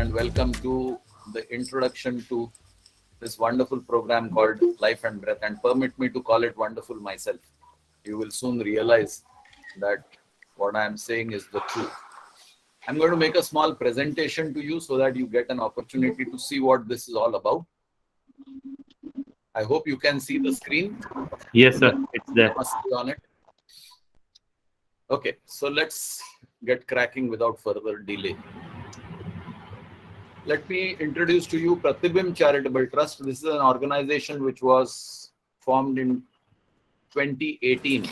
and welcome to the introduction to this wonderful program called Life and Breath. And permit me to call it wonderful myself. You will soon realize that what I am saying is the truth. I'm going to make a small presentation to you so that you get an opportunity to see what this is all about. I hope you can see the screen. Yes, sir. It's there. Must be on it. Okay, so let's get cracking without further delay. Let me introduce to you Pratibimb Charitable Trust. This is an organization which was formed in 2018.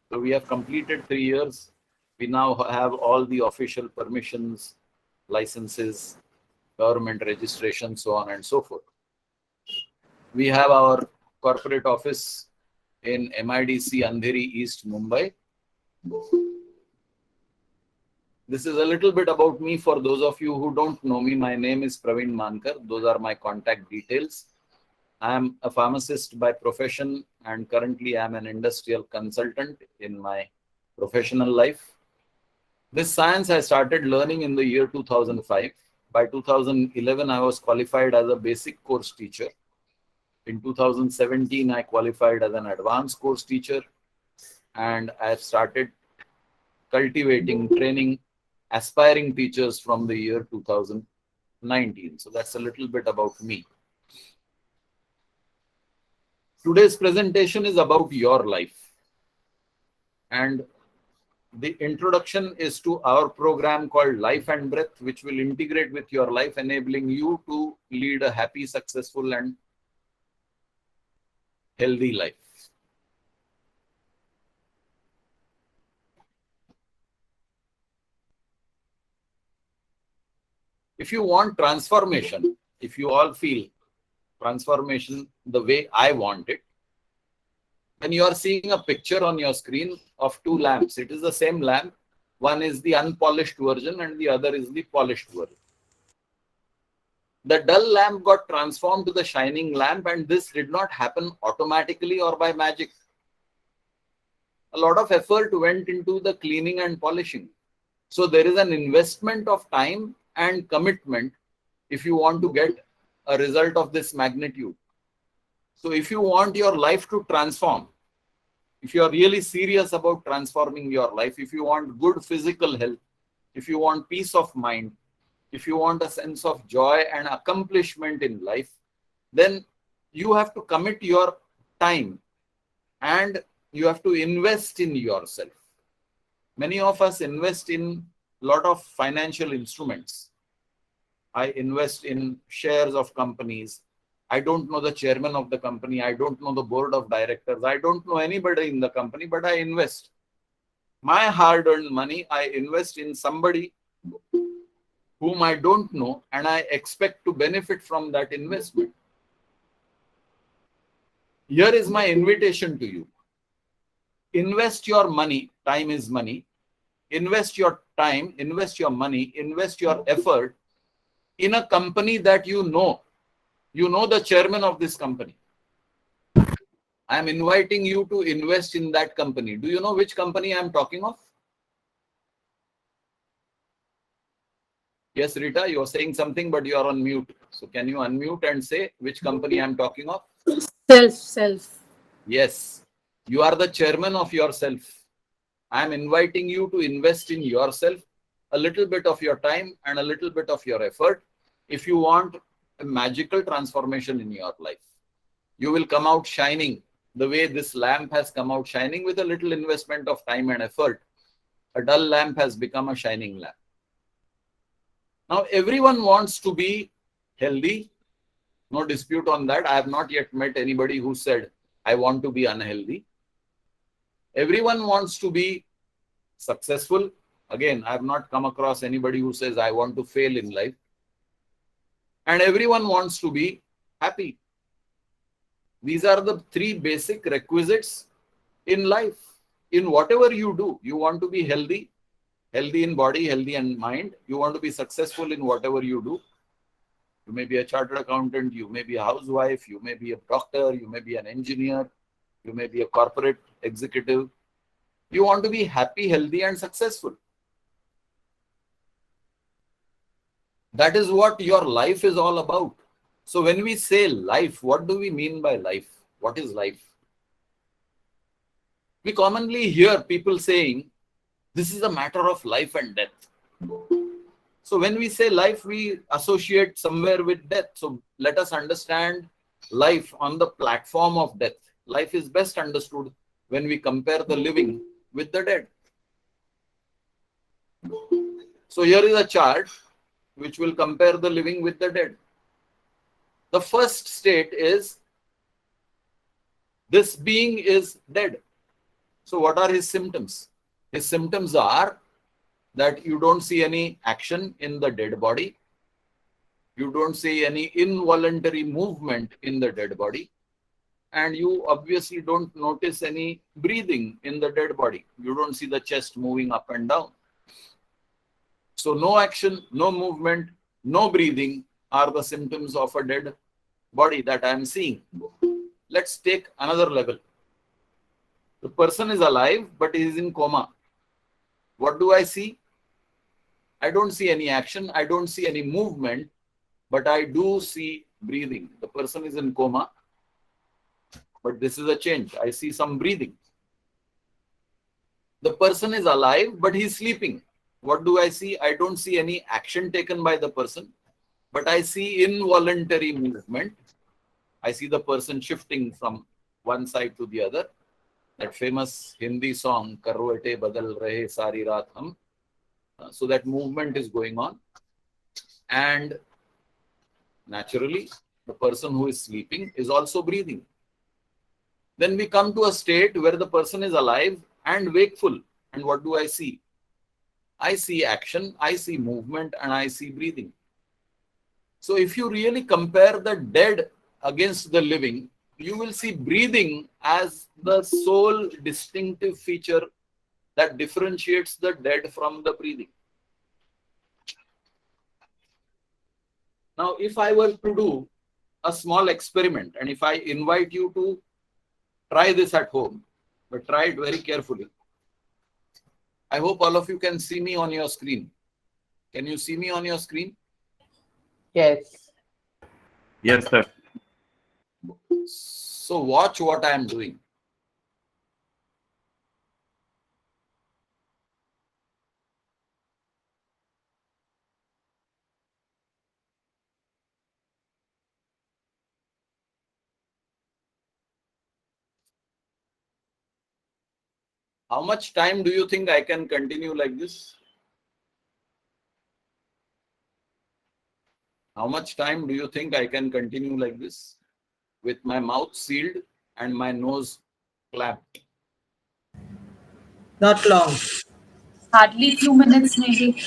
So we have completed 3 years. We now have all the official permissions, licenses, government registration, so on and so forth. We have our corporate office in MIDC Andheri East, Mumbai. This is a little bit about me for those of you who don't know me. My name is Praveen Mankar. Those are my contact details. I am a pharmacist by profession and currently I am an industrial consultant in my professional life. This science I started learning in the year 2005. By 2011, I was qualified as a basic course teacher. In 2017, I qualified as an advanced course teacher, and I have started cultivating, training aspiring teachers from the year 2019. So that's a little bit about me. Today's presentation is about your life. And the introduction is to our program called Life and Breath, which will integrate with your life, enabling you to lead a happy, successful, and healthy life. If you want transformation, if you all feel transformation the way I want it, then you are seeing a picture on your screen of 2 lamps. It is the same lamp. One is the unpolished version and the other is the polished version. The dull lamp got transformed to the shining lamp, and this did not happen automatically or by magic. A lot of effort went into the cleaning and polishing. So there is an investment of time and commitment if you want to get a result of this magnitude. So if you want your life to transform, if you are really serious about transforming your life, if you want good physical health, if you want peace of mind, if you want a sense of joy and accomplishment in life, then you have to commit your time and you have to invest in yourself. Many of us invest in a lot of financial instruments. I invest in shares of companies. I don't know the chairman of the company. I don't know the board of directors. I don't know anybody in the company, but I invest. My hard-earned money, I invest in somebody whom I don't know, and I expect to benefit from that investment. Here is my invitation to you. Invest your money. Time is money. Invest your time, invest your money, invest your effort in a company that you know. You know the chairman of this company. I am inviting you to invest in that company. Do you know which company I am talking of? Yes, Rita, you are saying something, but you are on mute. So can you unmute and say which company I am talking of? Self. Yes, you are the chairman of yourself. I am inviting you to invest in yourself, a little bit of your time and a little bit of your effort if you want a magical transformation in your life. You will come out shining the way this lamp has come out shining with a little investment of time and effort. A dull lamp has become a shining lamp. Now, everyone wants to be healthy. No dispute on that. I have not yet met anybody who said, I want to be unhealthy. Everyone wants to be successful. Again, I have not come across anybody who says, I want to fail in life. And everyone wants to be happy. These are the 3 basic requisites in life. In whatever you do, you want to be healthy in body, healthy in mind. You want to be successful in whatever you do. You may be a chartered accountant, you may be a housewife, you may be a doctor, you may be an engineer, you may be a corporate executive. You want to be happy, healthy, and successful. That is what your life is all about. So when we say life, what do we mean by life? What is life? We commonly hear people saying, this is a matter of life and death. So when we say life, we associate somewhere with death. So let us understand life on the platform of death. Life is best understood when we compare the living with the dead. So here is a chart which will compare the living with the dead. The first state is this being is dead. So what are his symptoms? His symptoms are that you don't see any action in the dead body. You don't see any involuntary movement in the dead body. And you obviously don't notice any breathing in the dead body. You don't see the chest moving up and down. So no action, no movement, no breathing are the symptoms of a dead body that I am seeing. Let's take another level. The person is alive, but he is in coma. What do I see? I don't see any action. I don't see any movement, but I do see breathing. The person is in coma, but this is a change. I see some breathing. The person is alive, but he's sleeping. What do I see? I don't see any action taken by the person, but I see involuntary movement. I see the person shifting from one side to the other. That famous Hindi song, Karwate Badal Rahe Sari Raat Hum. So that movement is going on. And naturally, the person who is sleeping is also breathing. Then we come to a state where the person is alive and wakeful. And what do I see? I see action, I see movement, and I see breathing. So if you really compare the dead against the living, you will see breathing as the sole distinctive feature that differentiates the dead from the breathing. Now, if I were to do a small experiment, and if I invite you to try this at home, but try it very carefully. I hope all of you can see me on your screen. Can you see me on your screen? Yes. Yes, sir. So watch what I am doing. How much time do you think I can continue like this? How much time do you think I can continue like this? With my mouth sealed and my nose clamped. Not long. Hardly few minutes, maybe.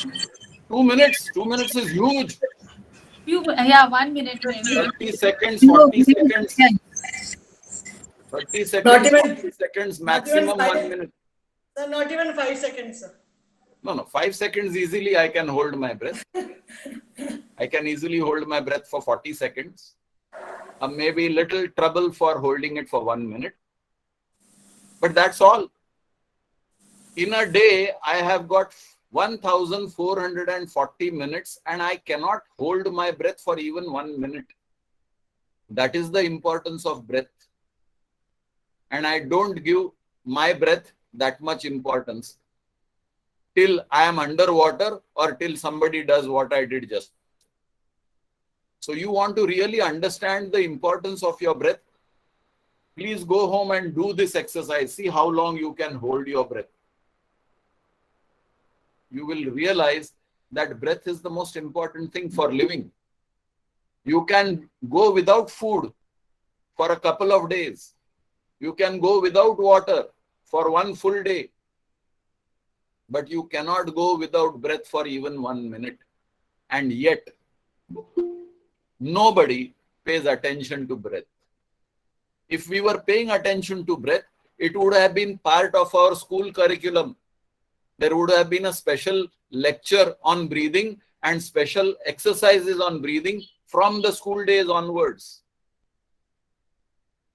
2 minutes. 2 minutes is huge. Yeah, 1 minute, maybe. 30 seconds, 40 seconds. 30 seconds, Not even- 40 seconds, not even maximum 1 minute. Sir, not even 5 seconds, sir. No, 5 seconds easily I can hold my breath. I can easily hold my breath for 40 seconds. Maybe little trouble for holding it for 1 minute. But that's all. In a day, I have got 1,440 minutes and I cannot hold my breath for even 1 minute. That is the importance of breath. And I don't give my breath that much importance till I am underwater or till somebody does what I did just. So you want to really understand the importance of your breath? Please go home and do this exercise. See how long you can hold your breath. You will realize that breath is the most important thing for living. You can go without food for a couple of days. You can go without water for 1 full day. But you cannot go without breath for even 1 minute. And yet, nobody pays attention to breath. If we were paying attention to breath, it would have been part of our school curriculum. There would have been a special lecture on breathing and special exercises on breathing from the school days onwards.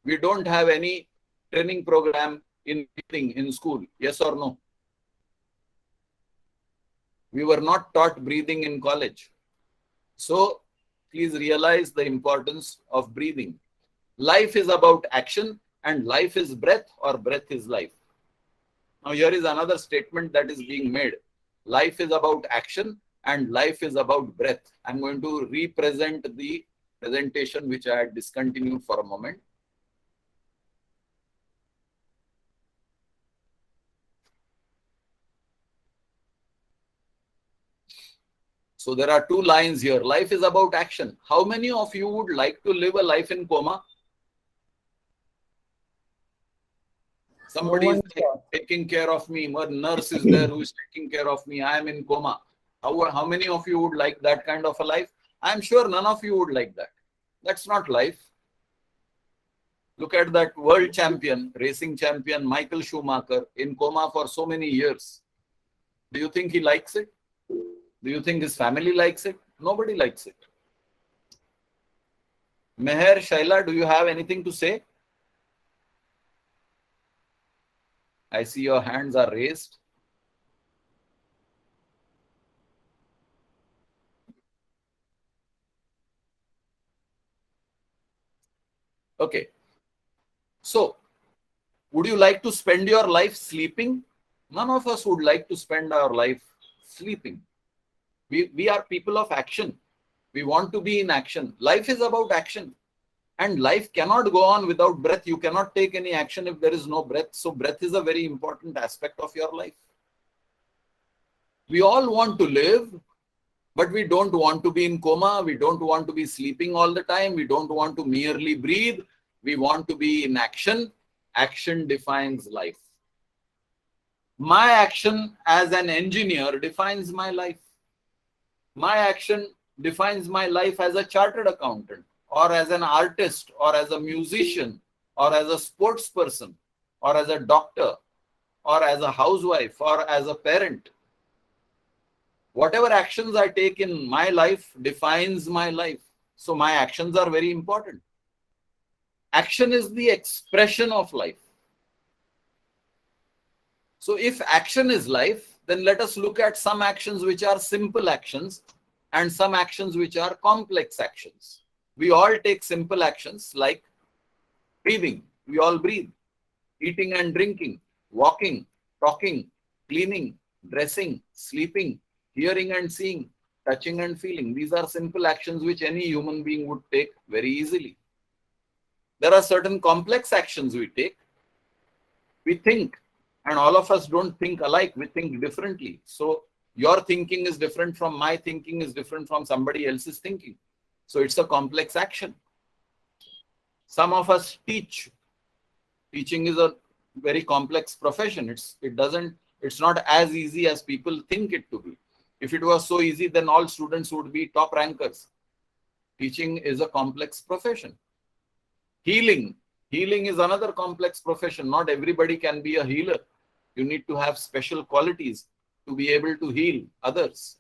We don't have any training program in breathing in school, yes or no? We were not taught breathing in college. So please realize the importance of breathing. Life is about action, and life is breath, or breath is life. Now here is another statement that is being made. Life is about action and life is about breath. I'm going to represent the presentation which I had discontinued for a moment. So there are two lines here. Life is about action. How many of you would like to live a life in coma? Somebody is taking care of me. A nurse is there who is taking care of me. I am in coma. How many of you would like that kind of a life? I am sure none of you would like that. That's not life. Look at that world champion, racing champion, Michael Schumacher, in coma for so many years. Do you think he likes it? Do you think his family likes it? Nobody likes it. Meher, Shaila, do you have anything to say? I see your hands are raised. Okay. So, would you like to spend your life sleeping? None of us would like to spend our life sleeping. We are people of action. We want to be in action. Life is about action. And life cannot go on without breath. You cannot take any action if there is no breath. So breath is a very important aspect of your life. We all want to live, but we don't want to be in coma. We don't want to be sleeping all the time. We don't want to merely breathe. We want to be in action. Action defines life. My action as an engineer defines my life. My action defines my life as a chartered accountant, or as an artist, or as a musician, or as a sports person, or as a doctor, or as a housewife, or as a parent. Whatever actions I take in my life defines my life. So my actions are very important. Action is the expression of life. So if action is life, then let us look at some actions which are simple actions and some actions which are complex actions. We all take simple actions like breathing. We all breathe. Eating and drinking, walking, talking, cleaning, dressing, sleeping, hearing and seeing, touching and feeling. These are simple actions which any human being would take very easily. There are certain complex actions we take. We think, and all of us don't think alike. We think differently. So your thinking is different from my thinking, is different from somebody else's thinking. So it's a complex action. Some of us teach. Teaching is a very complex profession. It's not as easy as people think it to be. If it was so easy, then all students would be top rankers. Teaching is a complex profession. Healing is another complex profession. Not everybody can be a healer. You need to have special qualities to be able to heal others.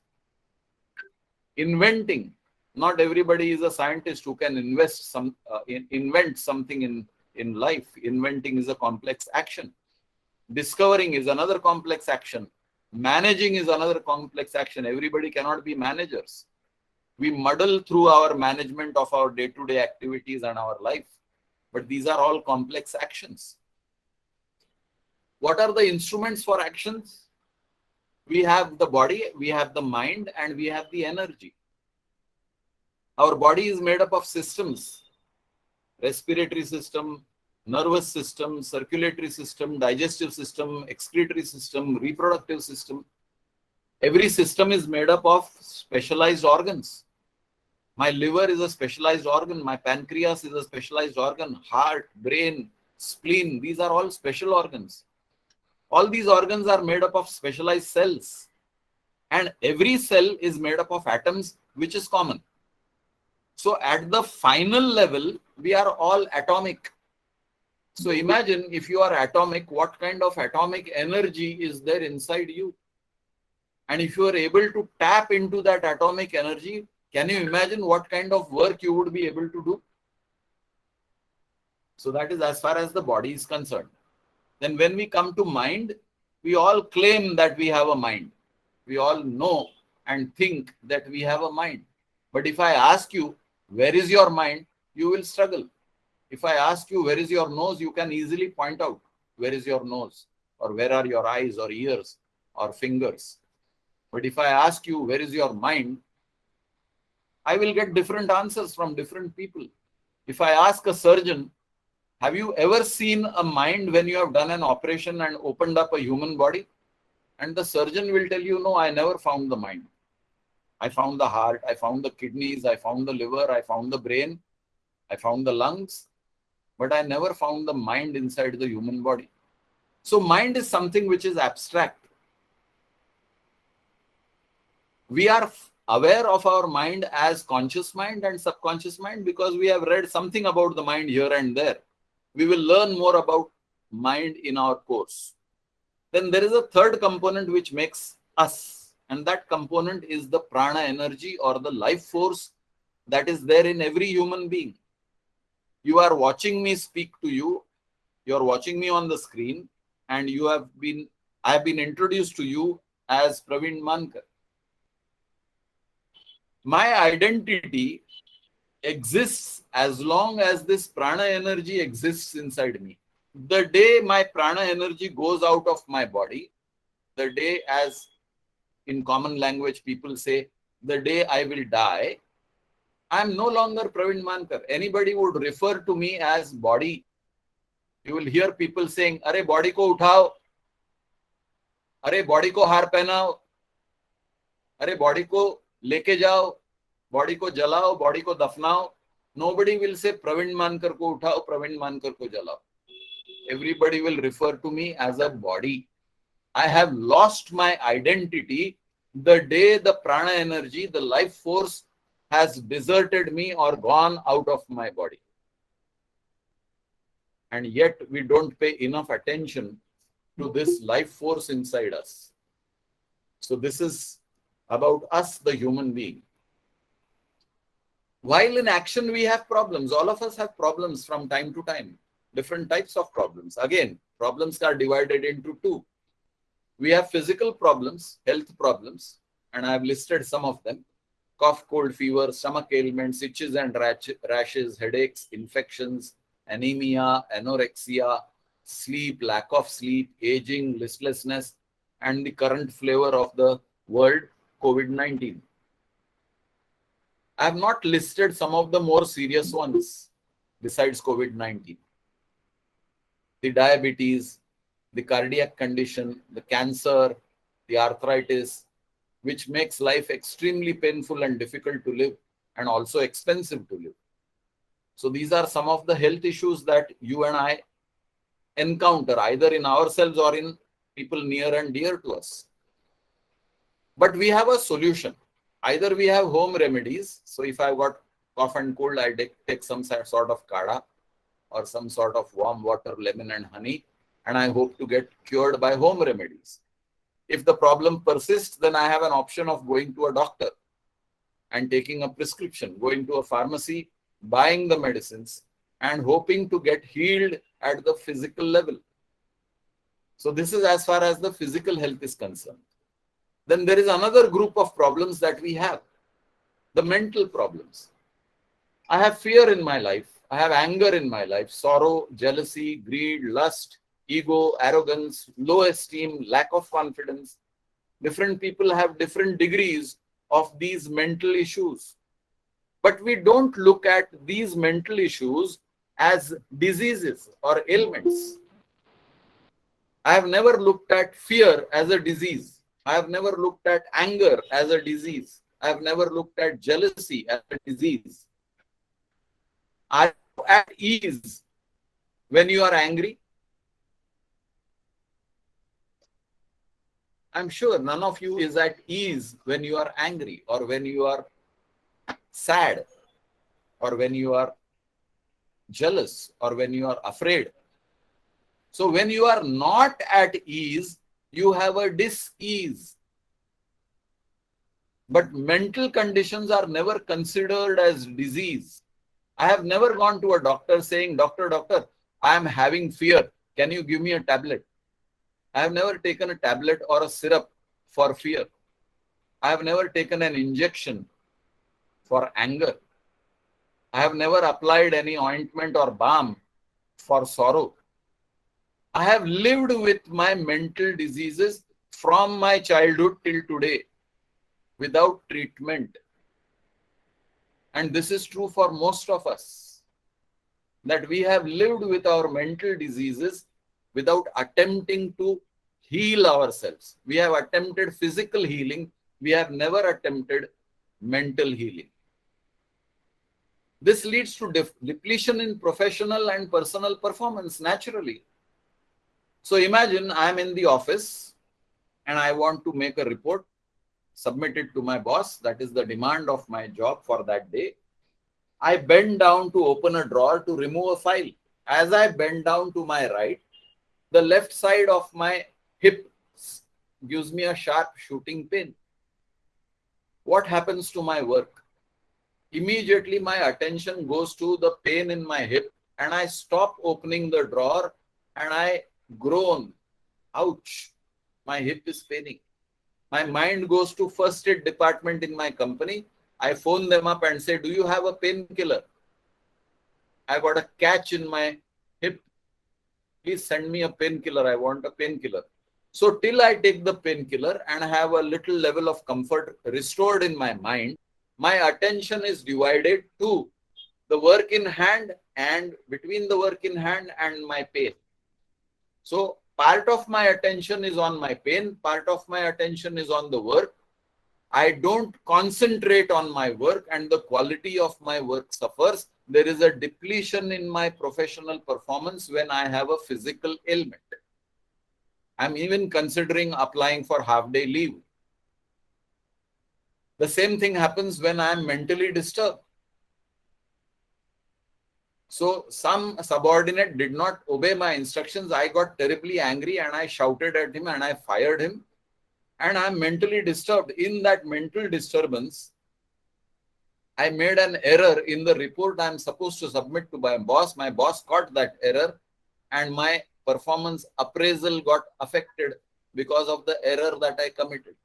Inventing. Not everybody is a scientist who can invent something in life. Inventing is a complex action. Discovering is another complex action. Managing is another complex action. Everybody cannot be managers. We muddle through our management of our day-to-day activities and our life. But these are all complex actions. What are the instruments for actions? We have the body, we have the mind, and we have the energy. Our body is made up of systems: respiratory system, nervous system, circulatory system, digestive system, excretory system, reproductive system. Every system is made up of specialized organs. My liver is a specialized organ. My pancreas is a specialized organ. Heart, brain, spleen, these are all special organs. All these organs are made up of specialized cells. And every cell is made up of atoms, which is common. So at the final level, we are all atomic. So imagine if you are atomic, what kind of atomic energy is there inside you? And if you are able to tap into that atomic energy, can you imagine what kind of work you would be able to do? So that is as far as the body is concerned. Then when we come to mind, we all claim that we have a mind. We all know and think that we have a mind. But if I ask you, where is your mind? You will struggle. If I ask you, where is your nose? You can easily point out, where is your nose? Or where are your eyes or ears or fingers? But if I ask you, where is your mind? I will get different answers from different people. If I ask a surgeon, have you ever seen a mind when you have done an operation and opened up a human body? And the surgeon will tell you, no, I never found the mind. I found the heart, I found the kidneys, I found the liver, I found the brain, I found the lungs, but I never found the mind inside the human body. So mind is something which is abstract. We are aware of our mind as conscious mind and subconscious mind because we have read something about the mind here and there. We will learn more about mind in our course. Then there is a third component which makes us, and that component is the prana energy or the life force that is there in every human being. You are watching me speak to you, you are watching me on the screen, and I have been introduced to you as Praveen Mankar. My identity exists as long as this prana energy exists inside me. The day my prana energy goes out of my body, the day, as in common language people say, the day I will die, I am no longer Praveen Mankar. Anybody would refer to me as body. You will hear people saying, "Arey body ko uthao, arey body ko haar pehnao, arey body ko leke jao, body ko jalao, body ko dafnao." Nobody will say Praveen Mankar ko uthao, Praveen Mankar ko jalao. Everybody will refer to me as a body. I have lost my identity the day the prana energy, the life force, has deserted me or gone out of my body. And yet we don't pay enough attention to this life force inside us. So this is about us, the human being. While in action we have problems. All of us have problems from time to time. Different types of problems. Again, problems are divided into two. We have physical problems, health problems, and I have listed some of them. Cough, cold, fever, stomach ailments, itches and rashes, headaches, infections, anemia, anorexia, sleep, lack of sleep, aging, listlessness, and the current flavor of the world, COVID-19. I have not listed some of the more serious ones besides COVID-19. The diabetes, the cardiac condition, the cancer, the arthritis, which makes life extremely painful and difficult to live and also expensive to live. So these are some of the health issues that you and I encounter either in ourselves or in people near and dear to us. But we have a solution. Either we have home remedies. So if I've got cough and cold, I take some sort of kada or some sort of warm water, lemon and honey, and I hope to get cured by home remedies. If the problem persists, then I have an option of going to a doctor and taking a prescription, going to a pharmacy, buying the medicines, and hoping to get healed at the physical level. So this is as far as the physical health is concerned. Then there is another group of problems that we have, the mental problems. I have fear in my life. I have anger in my life, sorrow, jealousy, greed, lust, ego, arrogance, low esteem, lack of confidence. Different people have different degrees of these mental issues. But we don't look at these mental issues as diseases or ailments. I have never looked at fear as a disease. I have never looked at anger as a disease. I have never looked at jealousy as a disease. Are you at ease when you are angry? I'm sure none of you is at ease when you are angry or when you are sad or when you are jealous or when you are afraid. So when you are not at ease, you have a dis-ease. But mental conditions are never considered as disease. I have never gone to a doctor saying, doctor, I am having fear. Can you give me a tablet? I have never taken a tablet or a syrup for fear. I have never taken an injection for anger. I have never applied any ointment or balm for sorrow. I have lived with my mental diseases from my childhood till today without treatment. And this is true for most of us, that we have lived with our mental diseases without attempting to heal ourselves. We have attempted physical healing. We have never attempted mental healing. This leads to depletion in professional and personal performance naturally. So imagine I am in the office and I want to make a report, submit it to my boss. That is the demand of my job for that day. I bend down to open a drawer to remove a file. As I bend down to my right, the left side of my hip gives me a sharp shooting pain. What happens to my work? Immediately my attention goes to the pain in my hip and I stop opening the drawer and I groan. Ouch, my hip is paining. My mind goes to first aid department in my company. I phone them up and say, do you have a painkiller? I got a catch in my hip. Please send me a painkiller. I want a painkiller. So till I take the painkiller and have a little level of comfort restored in my mind, my attention is divided to the work in hand and between the work in hand and my pain. So part of my attention is on my pain, part of my attention is on the work. I don't concentrate on my work and the quality of my work suffers. There is a depletion in my professional performance when I have a physical ailment. I'm even considering applying for half-day leave. The same thing happens when I am mentally disturbed. So some subordinate did not obey my instructions. I got terribly angry and I shouted at him and I fired him. And I'm mentally disturbed. In that mental disturbance, I made an error in the report I'm supposed to submit to my boss. My boss caught that error and my performance appraisal got affected because of the error that I committed.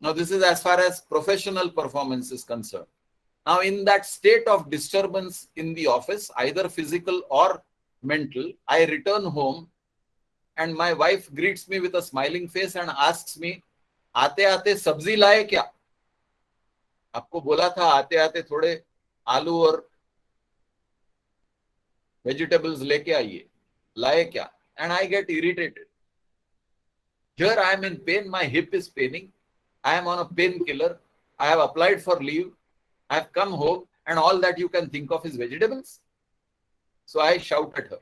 Now, this is as far as professional performance is concerned. Now, in that state of disturbance in the office, either physical or mental, I return home and my wife greets me with a smiling face and asks me, आते आते सब्जी लाए क्या? आपको बोला था आते आते थोड़े आलू और vegetables लेके आइए, लाए क्या? And I get irritated. Here I am in pain, my hip is paining. I am on a painkiller. I have applied for leave. I have come home and all that you can think of is vegetables. So I shout at her.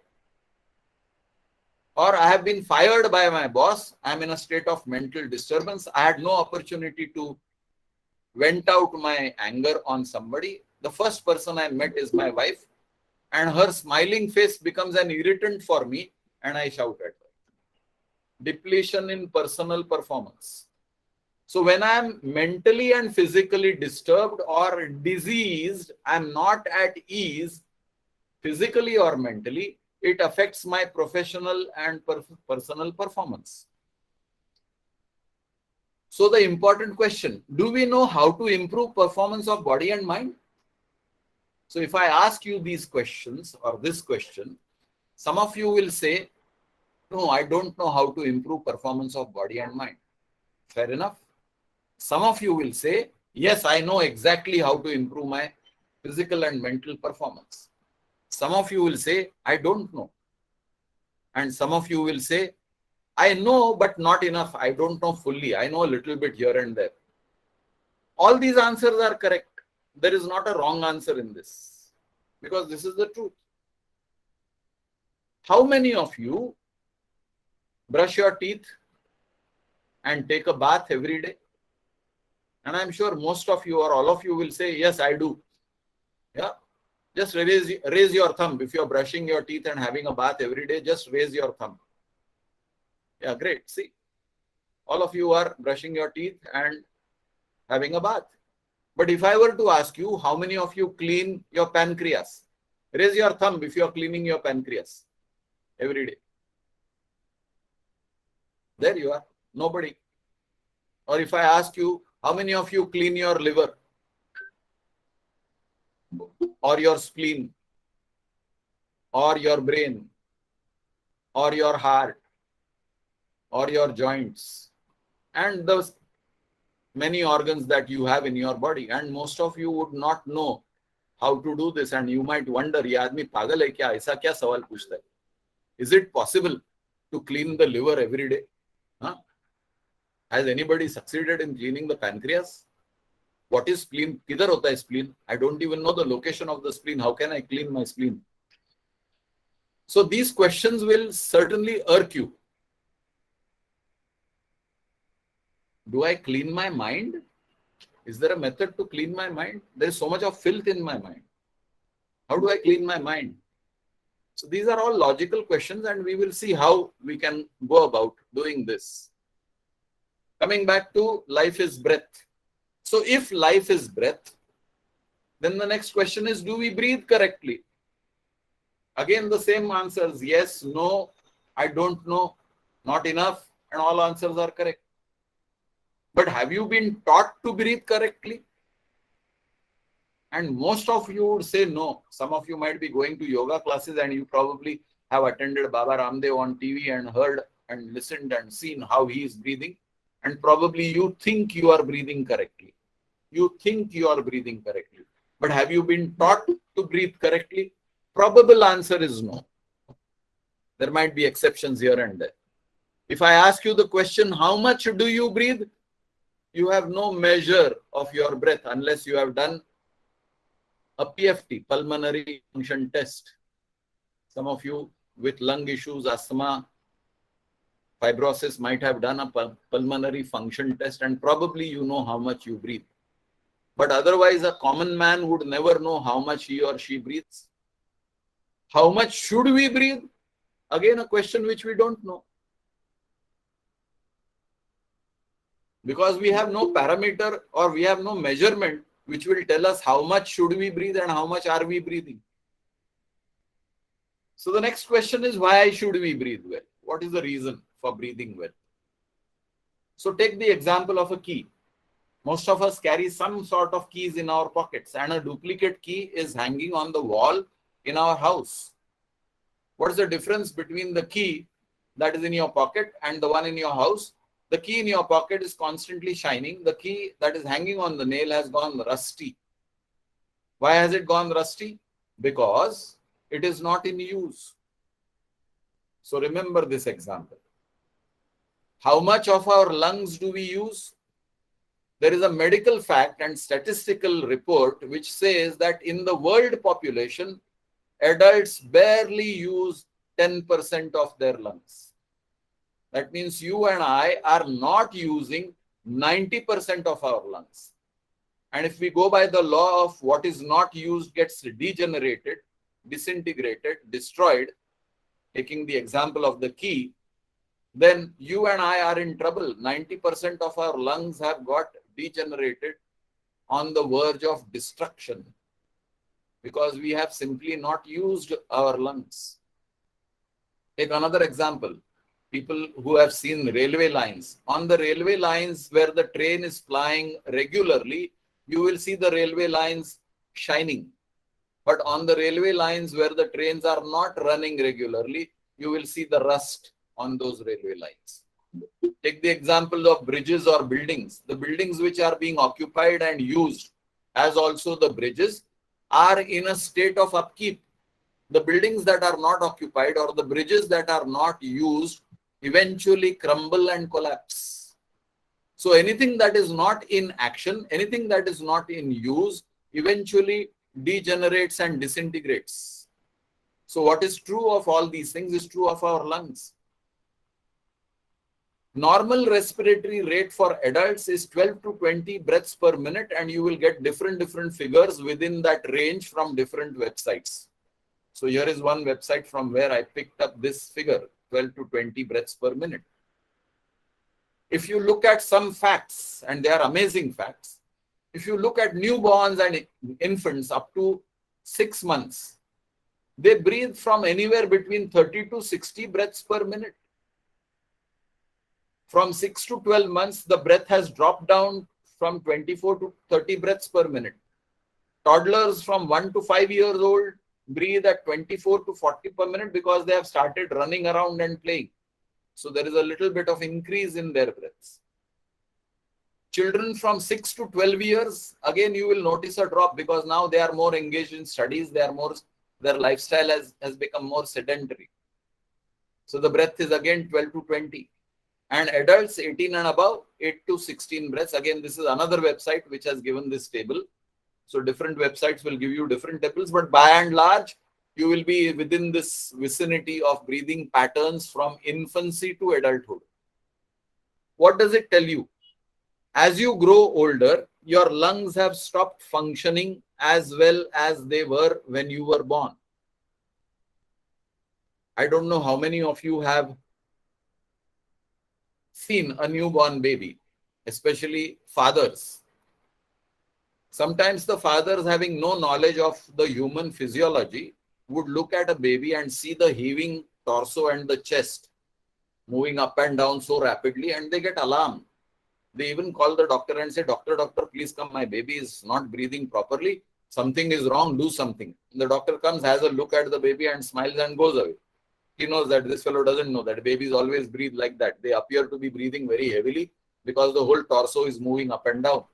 Or I have been fired by my boss. I am in a state of mental disturbance. I had no opportunity to vent out my anger on somebody. The first person I met is my wife and her smiling face becomes an irritant for me and I shout at her. Depletion in personal performance. So when I'm mentally and physically disturbed or diseased, I'm not at ease physically or mentally, it affects my professional and personal performance. So the important question, do we know how to improve performance of body and mind? So if I ask you these questions or this question, some of you will say, no, I don't know how to improve performance of body and mind. Fair enough. Some of you will say, yes, I know exactly how to improve my physical and mental performance. Some of you will say, I don't know. And some of you will say, I know, but not enough. I don't know fully. I know a little bit here and there. All these answers are correct. There is not a wrong answer in this because this is the truth. How many of you brush your teeth and take a bath every day? And I'm sure most of you or all of you will say, yes, I do. Yeah. Just raise your thumb. If you're brushing your teeth and having a bath every day, just raise your thumb. Yeah, great. See, all of you are brushing your teeth and having a bath. But if I were to ask you, how many of you clean your pancreas? Raise your thumb if you're cleaning your pancreas every day. There you are. Nobody. Or if I ask you, How many of you clean your liver? Or your spleen? Or your brain? Or your heart? Or your joints? And those many organs that you have in your body. And most of you would not know how to do this. And you might wonder, ये आदमी पागल है क्या? ऐसा क्या सवाल पूछता है? Is it possible to clean the liver every day? Huh? Has anybody succeeded in cleaning the pancreas? What is spleen? किधर होता है spleen? I don't even know the location of the spleen. How can I clean my spleen? So these questions will certainly irk you. Do I clean my mind? Is there a method to clean my mind? There is so much of filth in my mind. How do I clean my mind? So these are all logical questions, and we will see how we can go about doing this. Coming back to life is breath. So if life is breath, then the next question is, do we breathe correctly? Again, the same answers, yes, no, I don't know, not enough, and all answers are correct. But have you been taught to breathe correctly? And most of you would say no. Some of you might be going to yoga classes and you probably have attended Baba Ramdev on TV and heard and listened and seen how he is breathing. And probably you think you are breathing correctly. You think you are breathing correctly. But have you been taught to breathe correctly? Probable answer is no. There might be exceptions here and there. If I ask you the question, how much do you breathe? You have no measure of your breath unless you have done a PFT, pulmonary function test. Some of you with lung issues, asthma, fibrosis might have done a pulmonary function test, and probably you know how much you breathe. But otherwise, a common man would never know how much he or she breathes. How much should we breathe? Again, a question which we don't know. Because we have no parameter or we have no measurement which will tell us how much should we breathe and how much are we breathing. So the next question is, why should we breathe well? What is the reason for breathing well? So take the example of a key. Most of us carry some sort of keys in our pockets, and a duplicate key is hanging on the wall in our house. What is the difference between the key that is in your pocket and the one in your house? The key in your pocket is constantly shining. The key that is hanging on the nail has gone rusty. Why has it gone rusty? Because it is not in use. So remember this example. How much of our lungs do we use? There is a medical fact and statistical report which says that in the world population, adults barely use 10% of their lungs. That means you and I are not using 90% of our lungs. And if we go by the law of what is not used gets degenerated, disintegrated, destroyed, taking the example of the key, then you and I are in trouble. 90% of our lungs have got degenerated, on the verge of destruction, because we have simply not used our lungs. Take another example. People who have seen railway lines. On the railway lines where the train is plying regularly, you will see the railway lines shining. But on the railway lines where the trains are not running regularly, you will see the rust on those railway lines. Take the example of bridges or buildings. The buildings which are being occupied and used, as also the bridges, are in a state of upkeep. The buildings that are not occupied or the bridges that are not used eventually crumble and collapse. So anything that is not in action, anything that is not in use, eventually degenerates and disintegrates. So what is true of all these things is true of our lungs. Normal respiratory rate for adults is 12 to 20 breaths per minute, and you will get different figures within that range from different websites. So here is one website from where I picked up this figure, 12 to 20 breaths per minute. If you look at some facts, and they are amazing facts, if you look at newborns and infants up to 6 months, they breathe from anywhere between 30 to 60 breaths per minute. From 6 to 12 months, the breath has dropped down from 24 to 30 breaths per minute. Toddlers from 1 to 5 years old breathe at 24 to 40 per minute because they have started running around and playing. So there is a little bit of increase in their breaths. Children from 6 to 12 years, again, you will notice a drop because now they are more engaged in studies. Their lifestyle has become more sedentary. So the breath is again 12 to 20. And adults 18 and above, 8 to 16 breaths. Again, this is another website which has given this table. So different websites will give you different tables, but by and large, you will be within this vicinity of breathing patterns from infancy to adulthood. What does it tell you? As you grow older, your lungs have stopped functioning as well as they were when you were born. I don't know how many of you have seen a newborn baby, especially fathers. Sometimes the fathers, having no knowledge of the human physiology, would look at a baby and see the heaving torso and the chest moving up and down so rapidly, and they get alarmed. They even call the doctor and say, doctor, please come, my baby is not breathing properly. Something is wrong, do something. The doctor comes, has a look at the baby and smiles and goes away. He knows that this fellow doesn't know that babies always breathe like that. They appear to be breathing very heavily because the whole torso is moving up and down.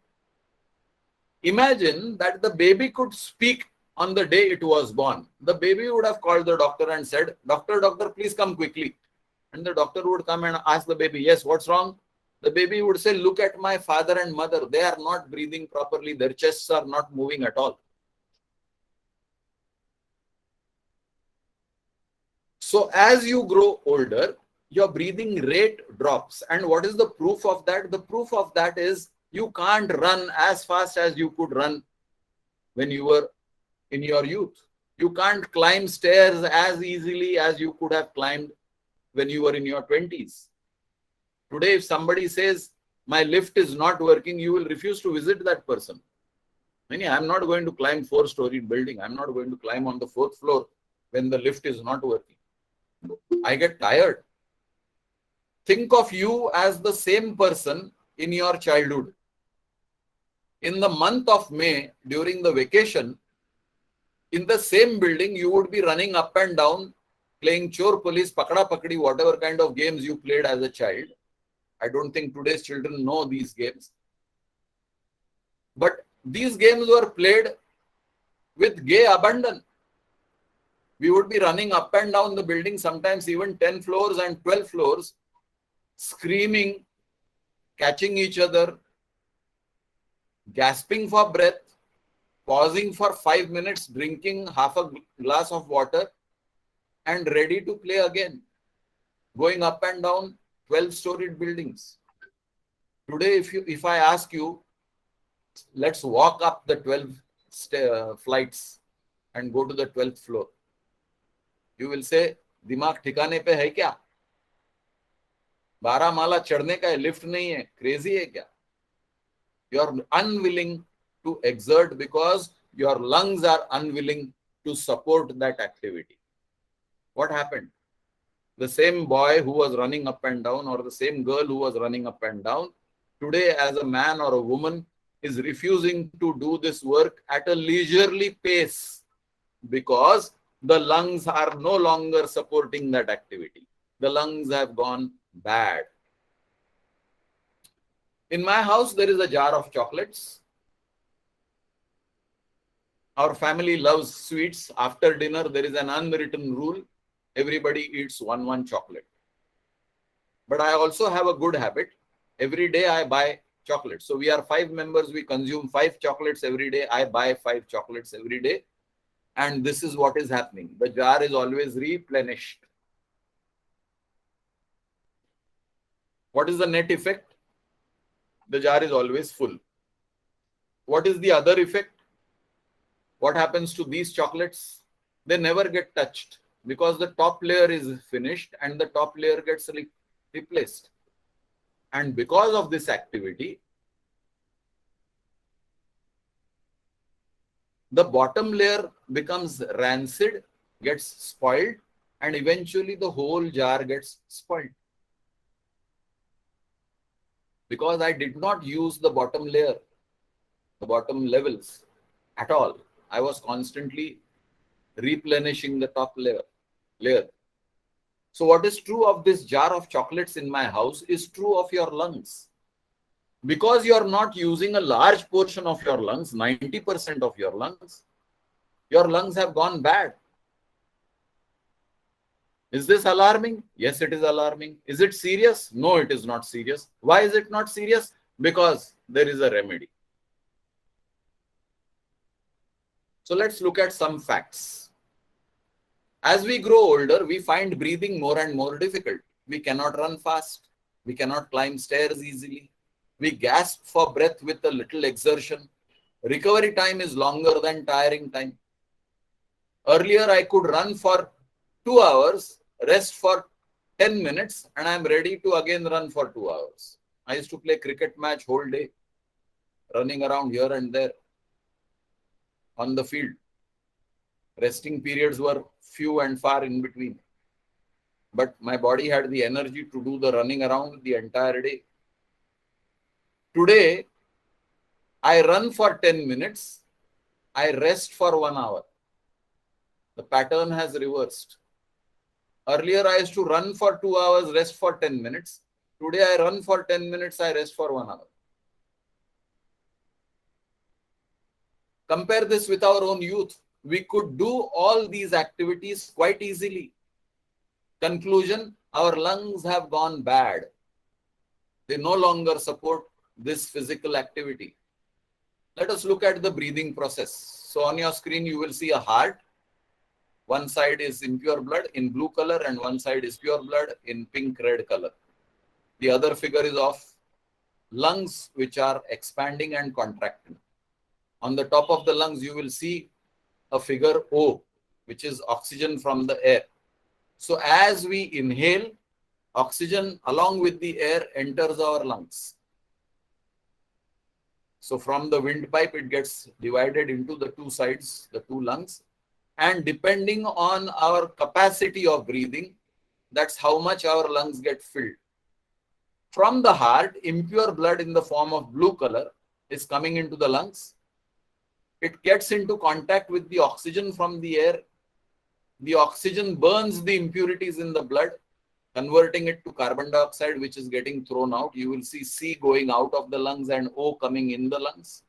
Imagine that the baby could speak on the day it was born. The baby would have called the doctor and said, doctor, please come quickly. And the doctor would come and ask the baby, yes, what's wrong? The baby would say, look at my father and mother. They are not breathing properly. Their chests are not moving at all. So as you grow older, your breathing rate drops. And what is the proof of that? The proof of that is you can't run as fast as you could run when you were in your youth. You can't climb stairs as easily as you could have climbed when you were in your 20s. Today, if somebody says, my lift is not working, you will refuse to visit that person. I'm not going to climb 4-storied building. I'm not going to climb on the 4th floor when the lift is not working. I get tired. Think of you as the same person in your childhood. In the month of May, during the vacation, in the same building, you would be running up and down, playing chor police, pakda pakdi, whatever kind of games you played as a child. I don't think today's children know these games. But these games were played with gay abandon. We would be running up and down the building, sometimes even 10 floors and 12 floors, screaming, catching each other, gasping for breath, pausing for 5 minutes, drinking half a glass of water, and ready to play again, going up and down 12-storied buildings. Today, if I ask you, let's walk up the 12 flights and go to the 12th floor, you will say, दिमाग ठिकाने पे है क्या? 12 माला चढ़ने का है, lift नहीं है, crazy है क्या? You are unwilling to exert because your lungs are unwilling to support that activity. What happened? The same boy who was running up and down, or the same girl who was running up and down, today as a man or a woman is refusing to do this work at a leisurely pace because the lungs are no longer supporting that activity. The lungs have gone bad. In my house, there is a jar of chocolates. Our family loves sweets. After dinner, there is an unwritten rule. Everybody eats one chocolate. But I also have a good habit. Every day I buy chocolates. So we are 5 members. We consume 5 chocolates every day. I buy 5 chocolates every day. And this is what is happening. The jar is always replenished. What is the net effect? The jar is always full. What is the other effect? What happens to these chocolates? They never get touched because the top layer is finished and the top layer gets replaced. And because of this activity, the bottom layer becomes rancid, gets spoiled, and eventually the whole jar gets spoiled. because I did not use the bottom layer, the bottom levels at all. I was constantly replenishing the top layer. So what is true of this jar of chocolates in my house is true of your lungs. Because you are not using a large portion of your lungs, 90% of your lungs have gone bad. Is this alarming? Yes, it is alarming. Is it serious? No, it is not serious. Why is it not serious? Because there is a remedy. So let's look at some facts. As we grow older, we find breathing more and more difficult. We cannot run fast. We cannot climb stairs easily. We gasp for breath with a little exertion. Recovery time is longer than tiring time. Earlier, I could run for 2 hours, rest for 10 minutes, and I'm ready to again run for 2 hours. I used to play cricket match whole day, running around here and there on the field. Resting periods were few and far in between. But my body had the energy to do the running around the entire day. Today, I run for 10 minutes, I rest for 1 hour. The pattern has reversed. Earlier, I used to run for 2 hours, rest for 10 minutes. Today, I run for 10 minutes, I rest for 1 hour. Compare this with our own youth. We could do all these activities quite easily. Conclusion, our lungs have gone bad. They no longer support this physical activity. Let us look at the breathing process. So on your screen, you will see a heart. One side is impure blood in blue color and one side is pure blood in pink red color. The other figure is of lungs which are expanding and contracting. On the top of the lungs, you will see a figure O, which is oxygen from the air. So as we inhale, oxygen along with the air enters our lungs. So from the windpipe, it gets divided into the two sides, the two lungs. And depending on our capacity of breathing, that's how much our lungs get filled. From the heart, impure blood in the form of blue color is coming into the lungs. It gets into contact with the oxygen from the air. The oxygen burns the impurities in the blood, converting it to carbon dioxide, which is getting thrown out. You will see C going out of the lungs and O coming in the lungs.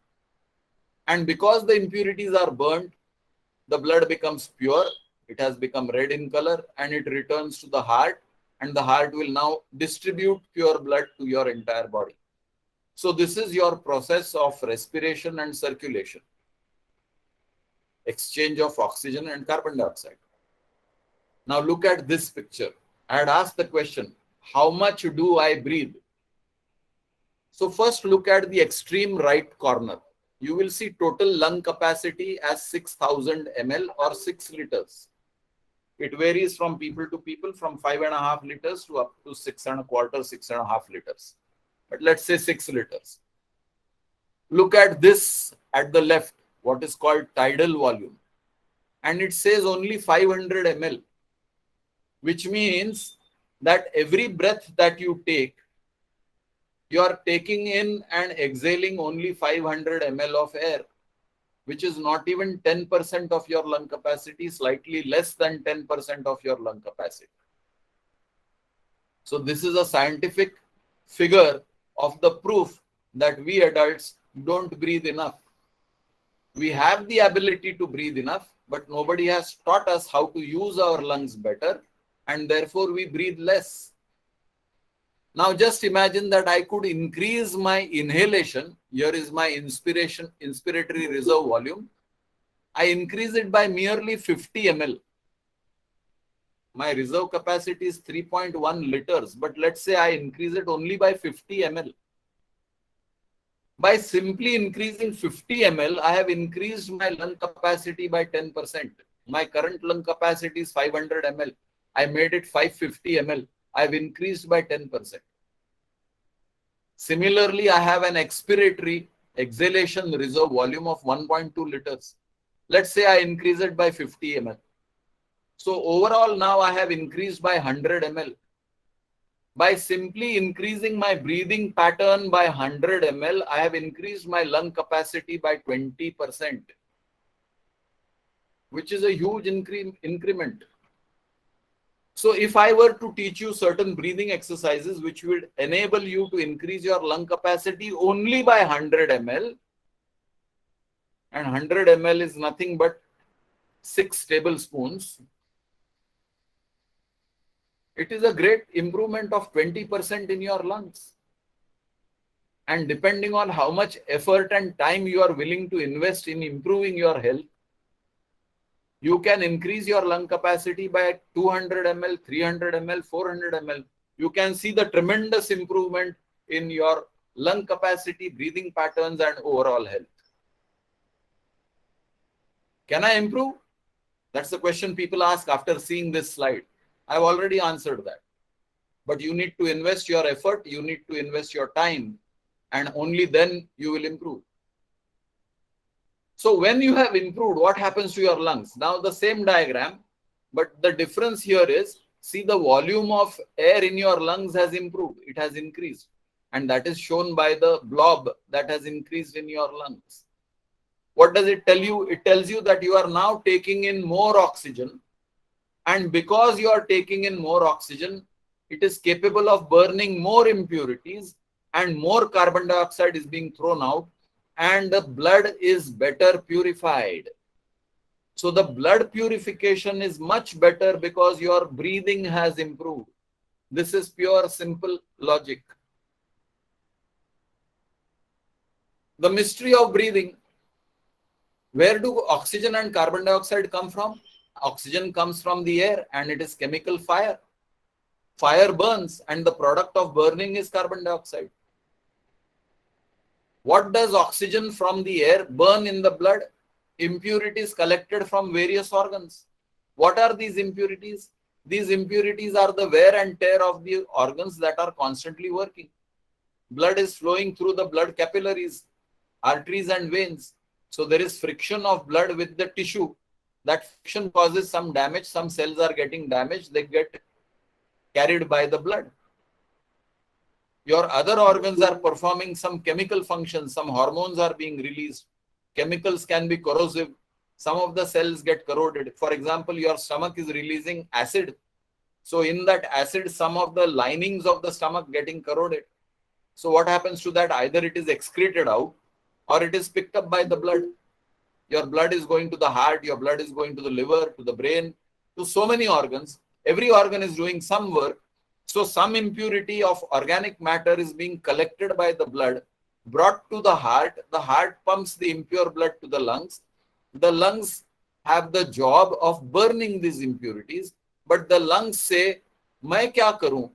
And because the impurities are burnt, the blood becomes pure. It has become red in color and it returns to the heart. And the heart will now distribute pure blood to your entire body. So this is your process of respiration and circulation. Exchange of oxygen and carbon dioxide. Now look at this picture. I had asked the question, how much do I breathe? So first look at the extreme right corner. You will see total lung capacity as 6,000 ml or 6 liters. It varies from people to people from 5.5 liters to up to 6.25, 6.5 liters. But let's say 6 liters. Look at this at the left, what is called tidal volume. And it says only 500 ml. Which means that every breath that you take, you are taking in and exhaling only 500 ml of air, which is not even 10% of your lung capacity, slightly less than 10% of your lung capacity. So this is a scientific figure of the proof that we adults don't breathe enough. We have the ability to breathe enough, but nobody has taught us how to use our lungs better. And therefore we breathe less. Now just imagine that I could increase my inhalation. Here is my inspiratory reserve volume. I increase it by merely 50 ml. My reserve capacity is 3.1 liters, but let's say I increase it only by 50 ml. By simply increasing 50 ml, I have increased my lung capacity by 10%. My current lung capacity is 500 ml. I made it 550 ml. I've increased by 10%. Similarly, I have an expiratory exhalation reserve volume of 1.2 liters. Let's say I increase it by 50 ml. So overall now I have increased by 100 ml. By simply increasing my breathing pattern by 100 ml, I have increased my lung capacity by 20%, which is a huge increment. So if I were to teach you certain breathing exercises which would enable you to increase your lung capacity only by 100 ml, and 100 ml is nothing but 6 tablespoons, it is a great improvement of 20% in your lungs. And depending on how much effort and time you are willing to invest in improving your health, you can increase your lung capacity by 200 ml, 300 ml, 400 ml. You can see the tremendous improvement in your lung capacity, breathing patterns, and overall health. Can I improve? That's the question people ask after seeing this slide. I've already answered that. But you need to invest your effort, you need to invest your time, and only then you will improve. So when you have improved, what happens to your lungs? Now the same diagram, but the difference here is, see, the volume of air in your lungs has improved. It has increased. And that is shown by the blob that has increased in your lungs. What does it tell you? It tells you that you are now taking in more oxygen. And because you are taking in more oxygen, it is capable of burning more impurities and more carbon dioxide is being thrown out, and the blood is better purified. So the blood purification is much better because your breathing has improved. This is pure, simple logic. The mystery of breathing. Where do oxygen and carbon dioxide come from? Oxygen comes from the air and it is chemical fire. Fire burns and the product of burning is carbon dioxide. What does oxygen from the air burn in the blood? Impurities collected from various organs. What are these impurities? These impurities are the wear and tear of the organs that are constantly working. Blood is flowing through the blood capillaries, arteries and veins. So there is friction of blood with the tissue. That friction causes some damage. Some cells are getting damaged. They get carried by the blood. Your other organs are performing some chemical functions. Some hormones are being released. Chemicals can be corrosive. Some of the cells get corroded. For example, your stomach is releasing acid. So in that acid, some of the linings of the stomach getting corroded. So what happens to that? Either it is excreted out or it is picked up by the blood. Your blood is going to the heart. Your blood is going to the liver, to the brain, to so many organs. Every organ is doing some work. So some impurity of organic matter is being collected by the blood, brought to the heart. The heart pumps the impure blood to the lungs. The lungs have the job of burning these impurities, but the lungs say, मैं क्या करूं?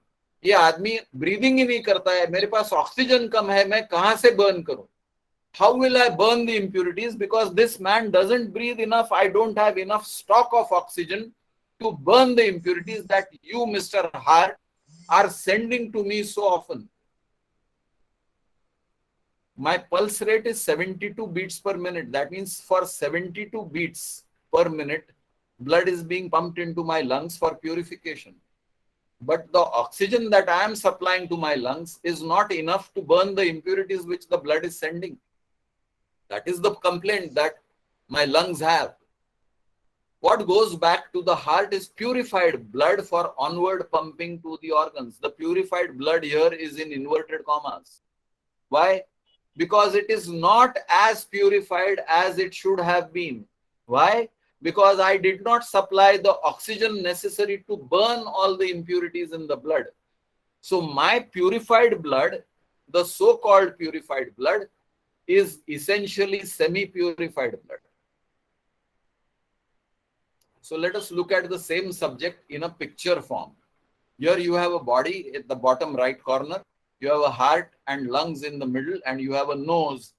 ये आदमी breathing ही नहीं करता है, मेरे पास oxygen कम है, मैं कहां से burn करूं? How will I burn the impurities? Because this man doesn't breathe enough. I don't have enough stock of oxygen to burn the impurities that you, Mr. Heart, are sending to me so often. My pulse rate is 72 beats per minute. That means for 72 beats per minute, blood is being pumped into my lungs for purification. But the oxygen that I am supplying to my lungs is not enough to burn the impurities which the blood is sending. That is the complaint that my lungs have. What goes back to the heart is purified blood for onward pumping to the organs. The purified blood here is in inverted commas. Why? Because it is not as purified as it should have been. Why? Because I did not supply the oxygen necessary to burn all the impurities in the blood. So my purified blood, the so-called purified blood, is essentially semi-purified blood. So let us look at the same subject in a picture form. Here you have a body at the bottom right corner. You have a heart and lungs in the middle, and you have a nose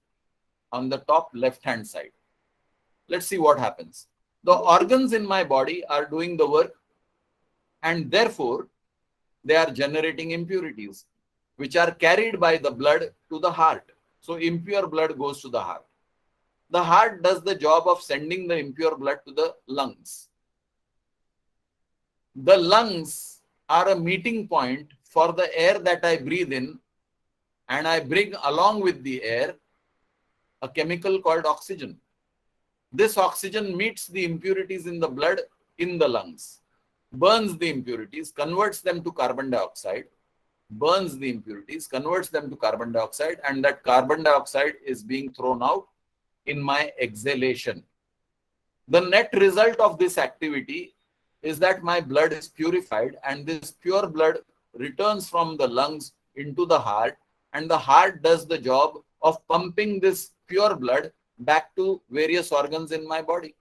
on the top left-hand side. Let's see what happens. The organs in my body are doing the work, and therefore they are generating impurities, which are carried by the blood to the heart. So impure blood goes to the heart. The heart does the job of sending the impure blood to the lungs. The lungs are a meeting point for the air that I breathe in, and I bring along with the air a chemical called oxygen. This oxygen meets the impurities in the blood in the lungs, burns the impurities, converts them to carbon dioxide, burns the impurities, converts them to carbon dioxide, and that carbon dioxide is being thrown out in my exhalation. The net result of this activity is that my blood is purified, and this pure blood returns from the lungs into the heart, and the heart does the job of pumping this pure blood back to various organs in my body.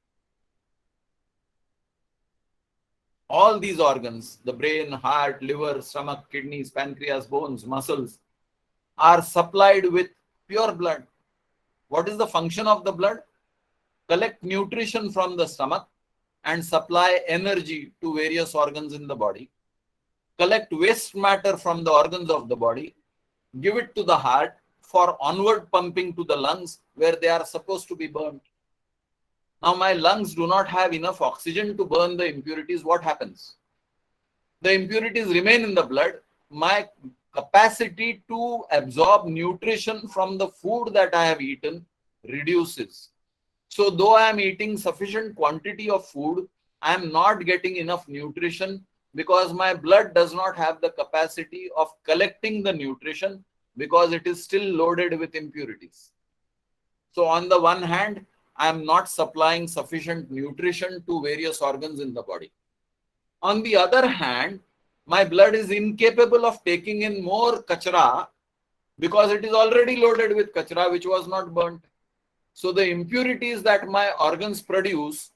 All these organs, the brain, heart, liver, stomach, kidneys, pancreas, bones, muscles, are supplied with pure blood. What is the function of the blood? Collect nutrition from the stomach and supply energy to various organs in the body. Collect waste matter from the organs of the body, give it to the heart for onward pumping to the lungs where they are supposed to be burned. Now my lungs do not have enough oxygen to burn the impurities. What happens? The impurities remain in the blood. My capacity to absorb nutrition from the food that I have eaten reduces. So though I am eating sufficient quantity of food, I am not getting enough nutrition because my blood does not have the capacity of collecting the nutrition because it is still loaded with impurities. So on the one hand, I am not supplying sufficient nutrition to various organs in the body. On the other hand, my blood is incapable of taking in more kachra because it is already loaded with kachra which was not burnt. So the impurities that my organs produce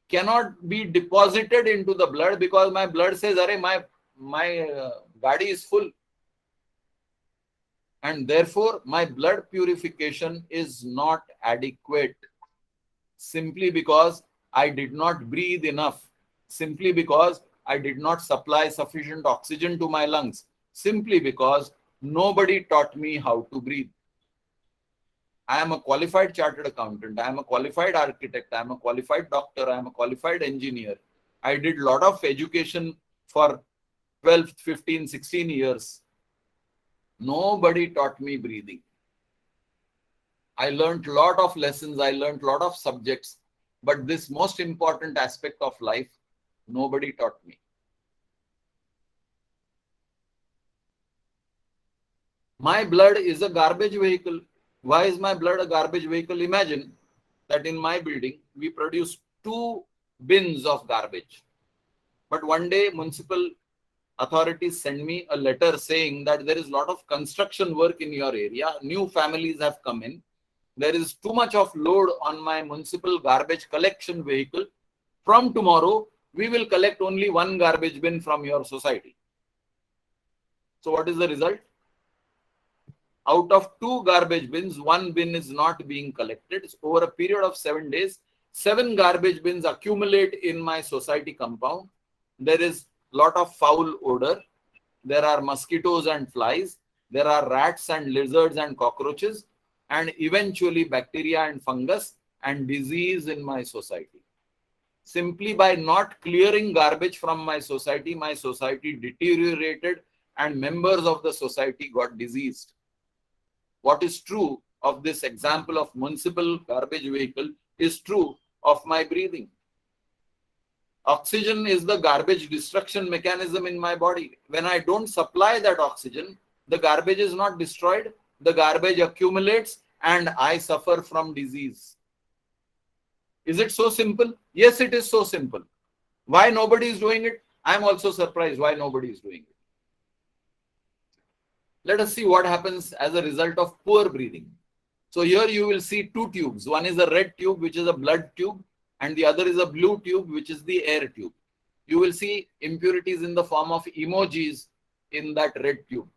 cannot be deposited into the blood because my blood says, "Arey, my body is full." And therefore, my blood purification is not adequate simply because I did not breathe enough, simply because I did not supply sufficient oxygen to my lungs, simply because nobody taught me how to breathe. I am a qualified chartered accountant. I am a qualified architect. I am a qualified doctor. I am a qualified engineer. I did a lot of education for 12, 15, 16 years. Nobody taught me breathing. I learned a lot of lessons. I learned a lot of subjects. But this most important aspect of life, nobody taught me. My blood is a garbage vehicle. Why is my blood a garbage vehicle? Imagine that in my building, we produce 2 bins of garbage. But one day, municipal authorities send me a letter saying that there is a lot of construction work in your area. New families have come in. There is too much of load on my municipal garbage collection vehicle. From tomorrow, we will collect only 1 garbage bin from your society. So what is the result? Out of 2 garbage bins, 1 bin is not being collected. So over a period of 7 days, 7 garbage bins accumulate in my society compound. There is a lot of foul odor. There are mosquitoes and flies. There are rats and lizards and cockroaches, and eventually bacteria and fungus and disease in my society. Simply by not clearing garbage from my society deteriorated and members of the society got diseased. What is true of this example of municipal garbage vehicle is true of my breathing. Oxygen is the garbage destruction mechanism in my body. When I don't supply that oxygen, the garbage is not destroyed, the garbage accumulates and I suffer from disease. Is it so simple? Yes, it is so simple. Why nobody is doing it? I am also surprised why nobody is doing it. Let us see what happens as a result of poor breathing. So here you will see 2 tubes. One is a red tube, which is a blood tube, and the other is a blue tube, which is the air tube. You will see impurities in the form of emojis in that red tube,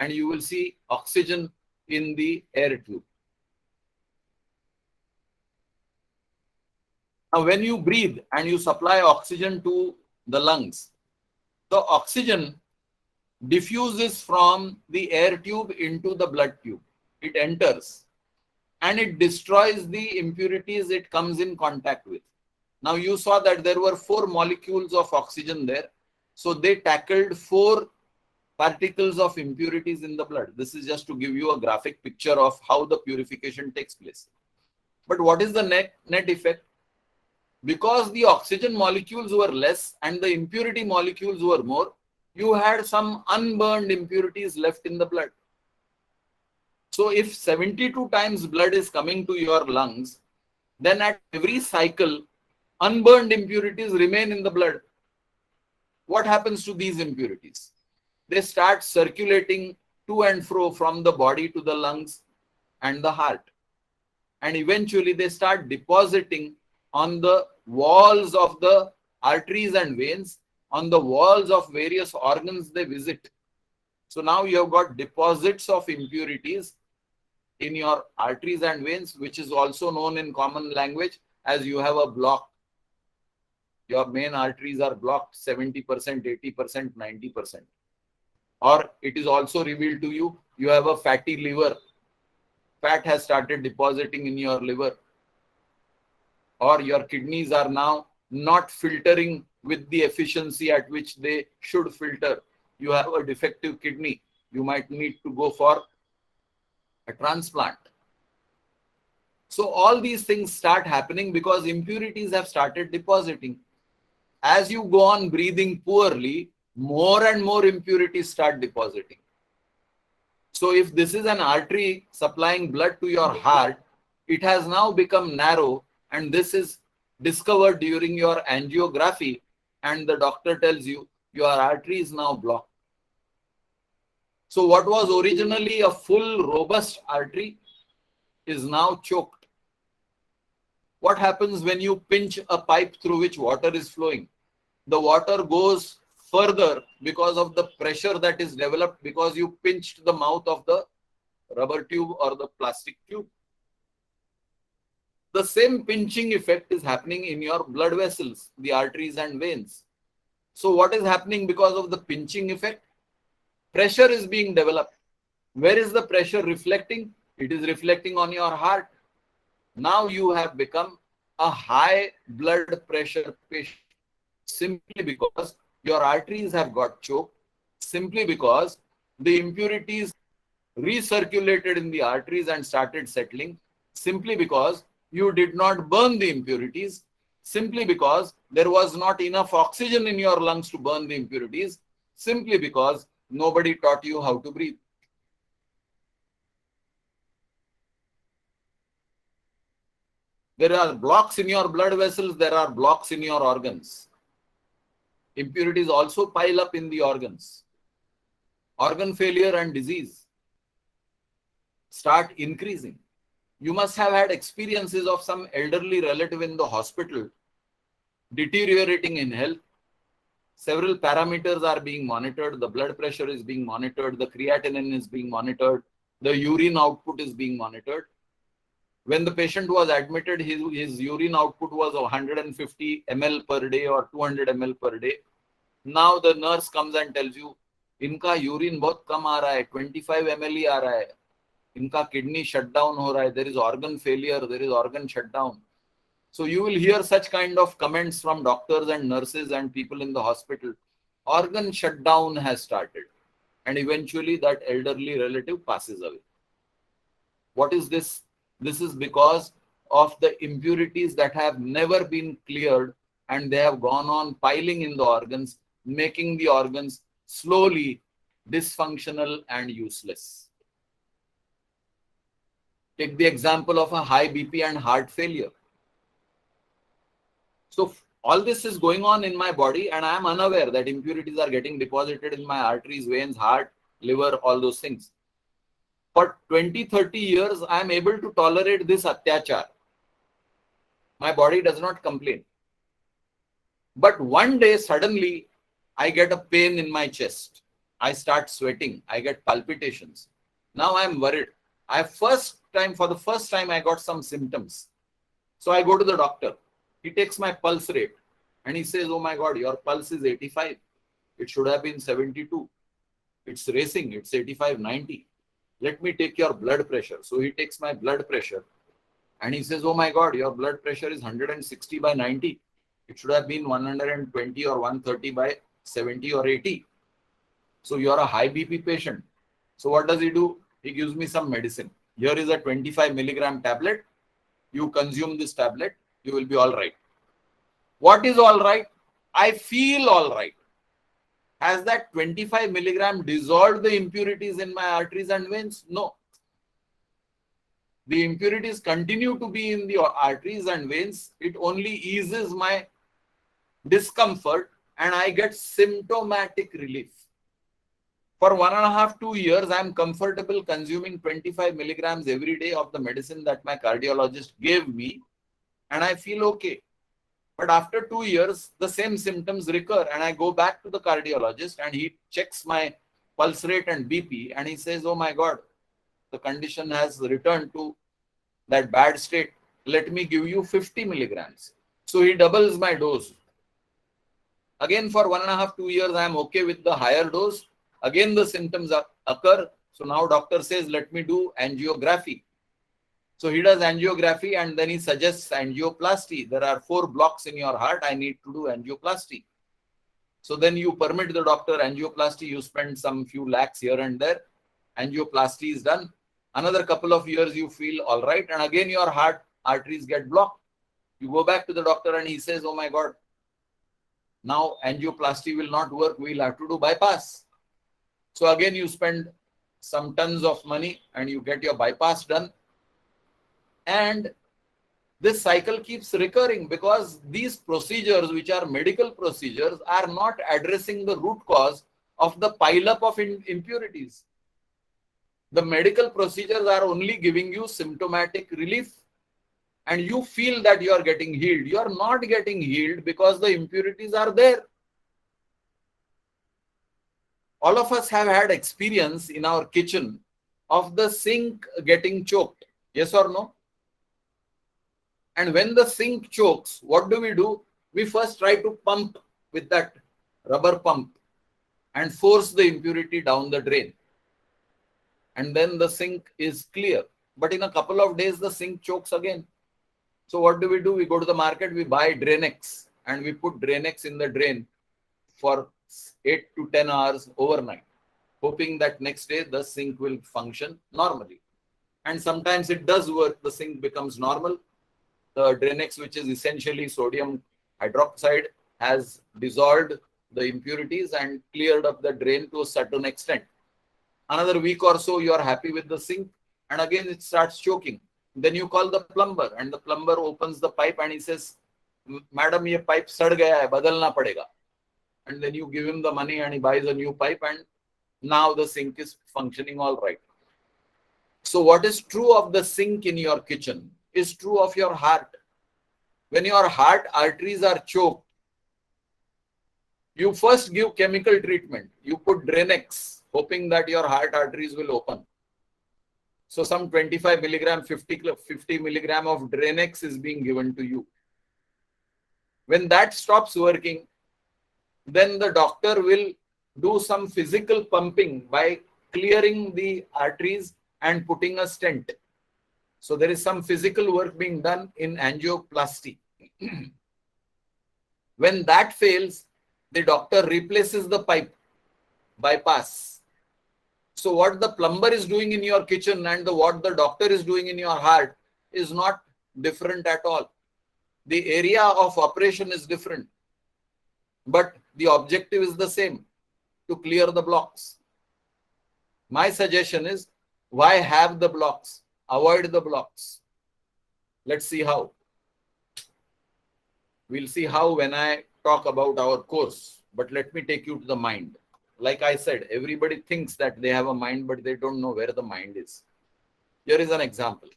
and you will see oxygen in the air tube. Now, when you breathe and you supply oxygen to the lungs, the oxygen diffuses from the air tube into the blood tube. It enters and it destroys the impurities it comes in contact with. Now you saw that there were 4 molecules of oxygen there. So they tackled 4 particles of impurities in the blood. This is just to give you a graphic picture of how the purification takes place. But what is the net effect? Because the oxygen molecules were less and the impurity molecules were more, you had some unburned impurities left in the blood. So if 72 times blood is coming to your lungs, then at every cycle, unburned impurities remain in the blood. What happens to these impurities? They start circulating to and fro from the body to the lungs and the heart. And eventually they start depositing on the walls of the arteries and veins, on the walls of various organs they visit. So now you have got deposits of impurities in your arteries and veins, which is also known in common language as you have a block. Your main arteries are blocked 70%, 80%, 90%. Or it is also revealed to you, you have a fatty liver. Fat has started depositing in your liver. Or your kidneys are now not filtering with the efficiency at which they should filter. You have a defective kidney. You might need to go for a transplant. So all these things start happening because impurities have started depositing. As you go on breathing poorly, more and more impurities start depositing. So if this is an artery supplying blood to your heart, it has now become narrow, and this is discovered during your angiography, and the doctor tells you your artery is now blocked. So what was originally a full, robust artery is now choked. What happens when you pinch a pipe through which water is flowing? The water goes further because of the pressure that is developed because you pinched the mouth of the rubber tube or the plastic tube. The same pinching effect is happening in your blood vessels, the arteries and veins. So what is happening because of the pinching effect? Pressure is being developed. Where is the pressure reflecting? It is reflecting on your heart. Now you have become a high blood pressure patient simply because your arteries have got choked, simply because the impurities recirculated in the arteries and started settling, simply because you did not burn the impurities, simply because there was not enough oxygen in your lungs to burn the impurities, simply because nobody taught you how to breathe. There are blocks in your blood vessels, there are blocks in your organs. Impurities also pile up in the organs. Organ failure and disease start increasing. You must have had experiences of some elderly relative in the hospital deteriorating in health. Several parameters are being monitored. The blood pressure is being monitored. The creatinine is being monitored. The urine output is being monitored. When the patient was admitted, his urine output was 150 ml per day or 200 ml per day. Now the nurse comes and tells you, इनका urine बहुत कम आ रहा है, 25 ml ही आ रहा है. इनका kidney shutdown हो रहा है. There is organ failure. There is organ shutdown. So you will hear such kind of comments from doctors and nurses and people in the hospital. Organ shutdown has started. And eventually that elderly relative passes away. What is this? This is because of the impurities that have never been cleared and they have gone on piling in the organs, making the organs slowly dysfunctional and useless. Take the example of a high BP and heart failure. So all this is going on in my body and I am unaware that impurities are getting deposited in my arteries, veins, heart, liver, all those things. For 20, 30 years, I am able to tolerate this atyachar. My body does not complain. But one day, suddenly, I get a pain in my chest. I start sweating. I get palpitations. Now I am worried. For the first time, I got some symptoms. So I go to the doctor. He takes my pulse rate and he says, oh my God, your pulse is 85. It should have been 72. It's racing. It's 85, 90. Let me take your blood pressure. So he takes my blood pressure and he says, oh my God, your blood pressure is 160 by 90. It should have been 120 or 130 by 70 or 80. So you are a high BP patient. So what does he do? He gives me some medicine. Here is a 25 milligram tablet. You consume this tablet, you will be all right. What is all right? I feel all right. Has that 25 milligram dissolved the impurities in my arteries and veins? No. The impurities continue to be in the arteries and veins. It only eases my discomfort and I get symptomatic relief. For 1.5 to 2 years, I am comfortable consuming 25 milligrams every day of the medicine that my cardiologist gave me, and I feel okay. But after 2 years, the same symptoms recur, and I go back to the cardiologist, and he checks my pulse rate and BP, and he says, "Oh my God, the condition has returned to that bad state. Let me give you 50 milligrams." So he doubles my dose. Again, for 1.5 to 2 years, I am okay with the higher dose. Again, the symptoms occur. So now doctor says, let me do angiography. So he does angiography and then he suggests angioplasty. There are 4 blocks in your heart. I need to do angioplasty. So then you permit the doctor angioplasty. You spend some few lakhs here and there. Angioplasty is done. Another couple of years, you feel all right. And again, your heart arteries get blocked. You go back to the doctor and he says, oh my God, now angioplasty will not work. We'll have to do bypass. So again, you spend some tons of money and you get your bypass done. And this cycle keeps recurring because these procedures, which are medical procedures, are not addressing the root cause of the pileup of impurities. The medical procedures are only giving you symptomatic relief and you feel that you are getting healed. You are not getting healed because the impurities are there. All of us have had experience in our kitchen of the sink getting choked. Yes or no? And when the sink chokes, what do? We first try to pump with that rubber pump and force the impurity down the drain. And then the sink is clear. But in a couple of days, the sink chokes again. So what do? We go to the market, we buy Drain-X and we put Drain-X in the drain for 8 to 10 hours overnight, hoping that next day the sink will function normally. And sometimes it does work, the sink becomes normal. The Drain-X, which is essentially sodium hydroxide, has dissolved the impurities and cleared up the drain to a certain extent. Another week or so, you are happy with the sink and again it starts choking. Then you call the plumber and the plumber opens the pipe and he says, "Madam, ye pipe sad gaya hai, badalna padega." And then you give him the money and he buys a new pipe and now the sink is functioning all right. So what is true of the sink in your kitchen is true of your heart. When your heart arteries are choked, you first give chemical treatment. You put Drain-X, hoping that your heart arteries will open. So some 25 milligram, 50 milligram of Drain-X is being given to you. When that stops working, then the doctor will do some physical pumping by clearing the arteries and putting a stent. So there is some physical work being done in angioplasty. When that fails, the doctor replaces the pipe, bypass. So what the plumber is doing in your kitchen and what the doctor is doing in your heart is not different at all. The area of operation is different, but the objective is the same, to clear the blocks. My suggestion is, why have the blocks? Avoid the blocks. Let's see how. We'll see how when I talk about our course, but let me take you to the mind. Like I said, everybody thinks that they have a mind, but they don't know where the mind is. Here is an example.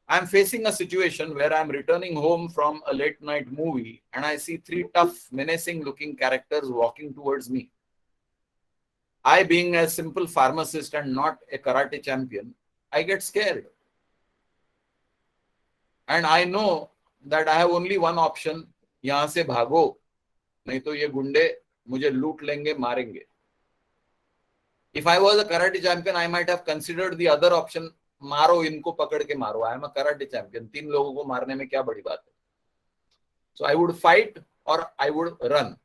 I'm facing a situation where I'm returning home from a late night movie and I see 3 tough, menacing looking characters walking towards me. I, being a simple pharmacist and not a karate champion, I get scared. And I know that I have only one option, yahan se bhago, nahi to ye gunde mujhe loot lenge, marenge. If I was a karate champion, I might have considered the other option, मारो इनको पकड़ के मारो. I am a karate champion. 3 लोगों को मारने में क्या बड़ी बात है? So I would fight or I would run.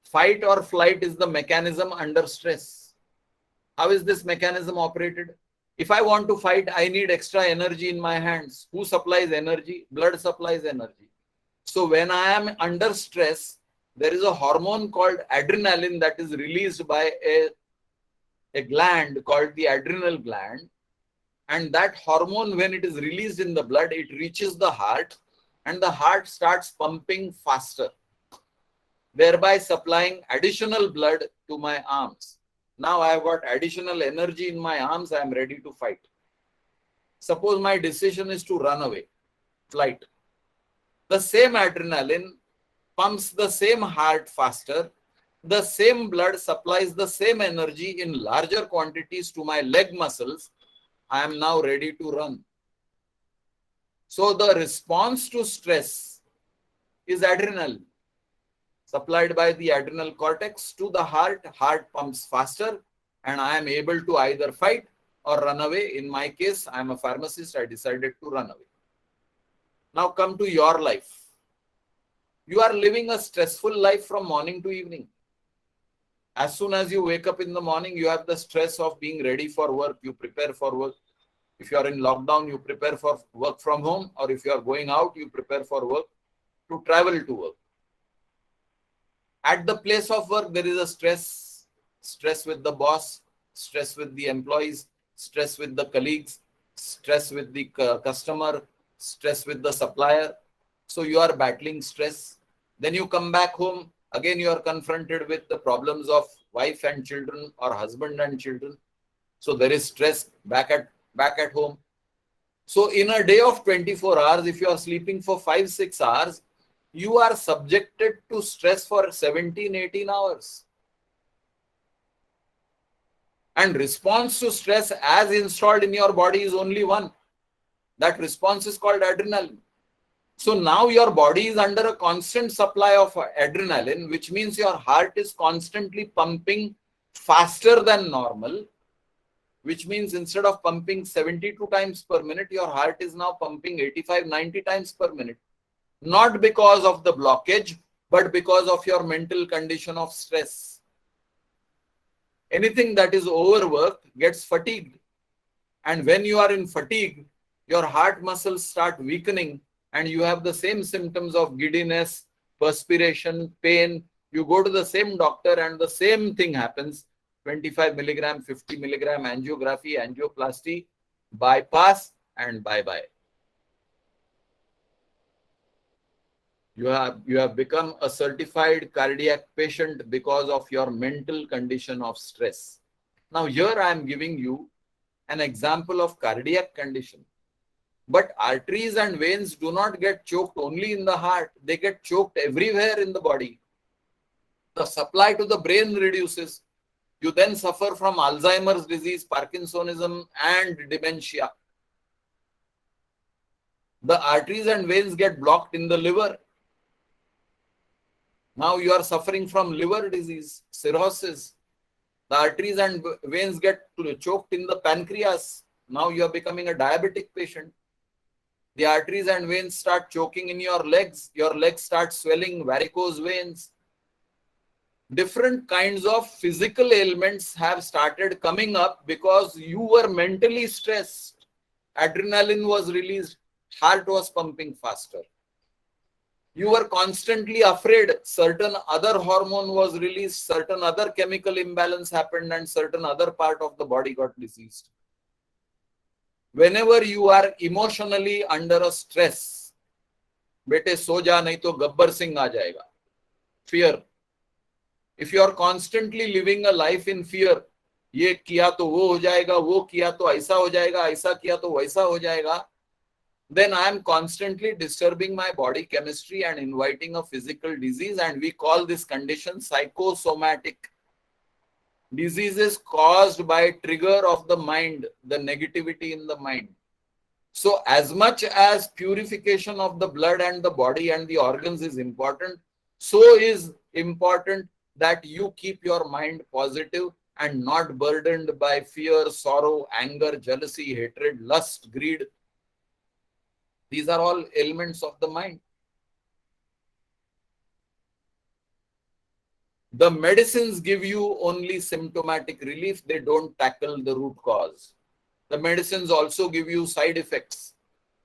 Fight or flight is the mechanism under stress. How is this mechanism operated? If I want to fight, I need extra energy in my hands. Who supplies energy? Blood supplies energy. So when I am under stress, there is a hormone called adrenaline that is released by a gland called the adrenal gland. And that hormone, when it is released in the blood, it reaches the heart and the heart starts pumping faster, thereby supplying additional blood to my arms. Now I have got additional energy in my arms, I am ready to fight. Suppose my decision is to run away, flight. The same adrenaline pumps the same heart faster, the same blood supplies the same energy in larger quantities to my leg muscles. I am now ready to run. So the response to stress is adrenaline, supplied by the adrenal cortex to the heart. Heart pumps faster and I am able to either fight or run away. In my case, I am a pharmacist. I decided to run away. Now come to your life. You are living a stressful life from morning to evening. As soon as you wake up in the morning, you have the stress of being ready for work. You prepare for work. If you are in lockdown, you prepare for work from home. Or if you are going out, you prepare for work to travel to work. At the place of work, there is a stress. Stress with the boss, stress with the employees, stress with the colleagues, stress with the customer, stress with the supplier. So you are battling stress. Then you come back home. Again, you are confronted with the problems of wife and children or husband and children. So there is stress back at home. So in a day of 24 hours, if you are sleeping for 5-6 hours, you are subjected to stress for 17-18 hours. And response to stress as installed in your body is only one. That response is called adrenaline. So now your body is under a constant supply of adrenaline, which means your heart is constantly pumping faster than normal, which means instead of pumping 72 times per minute, your heart is now pumping 85-90 times per minute. Not because of the blockage, but because of your mental condition of stress. Anything that is overworked gets fatigued. And when you are in fatigue, your heart muscles start weakening and you have the same symptoms of giddiness, perspiration, pain. You go to the same doctor and the same thing happens. 25 milligram, 50 milligram angiography, angioplasty, bypass, and bye-bye. You have become a certified cardiac patient because of your mental condition of stress. Now here I am giving you an example of cardiac condition. But arteries and veins do not get choked only in the heart. They get choked everywhere in the body. The supply to the brain reduces. You then suffer from Alzheimer's disease, Parkinsonism, and dementia. The arteries and veins get blocked in the liver. Now you are suffering from liver disease, cirrhosis. The arteries and veins get choked in the pancreas. Now you are becoming a diabetic patient. The arteries and veins start choking in your legs start swelling, varicose veins. Different kinds of physical ailments have started coming up because you were mentally stressed. Adrenaline was released, heart was pumping faster. You were constantly afraid, certain other hormone was released, certain other chemical imbalance happened, and certain other part of the body got diseased. Whenever you are emotionally under a stress, bete so ja nahi to Gabbar Singh aa jayega. Fear. If you are constantly living a life in fear, ye kiya to wo ho jayega, wo kiya to aisa ho jayega, aisa kiya to waisa ho jayega, then I am constantly disturbing my body chemistry and inviting a physical disease, and we call this condition psychosomatic. Diseases caused by trigger of the mind, the negativity in the mind. So as much as purification of the blood and the body and the organs is important, so is important that you keep your mind positive and not burdened by fear, sorrow, anger, jealousy, hatred, lust, greed. These are all elements of the mind. The medicines give you only symptomatic relief. They don't tackle the root cause. The medicines also give you side effects.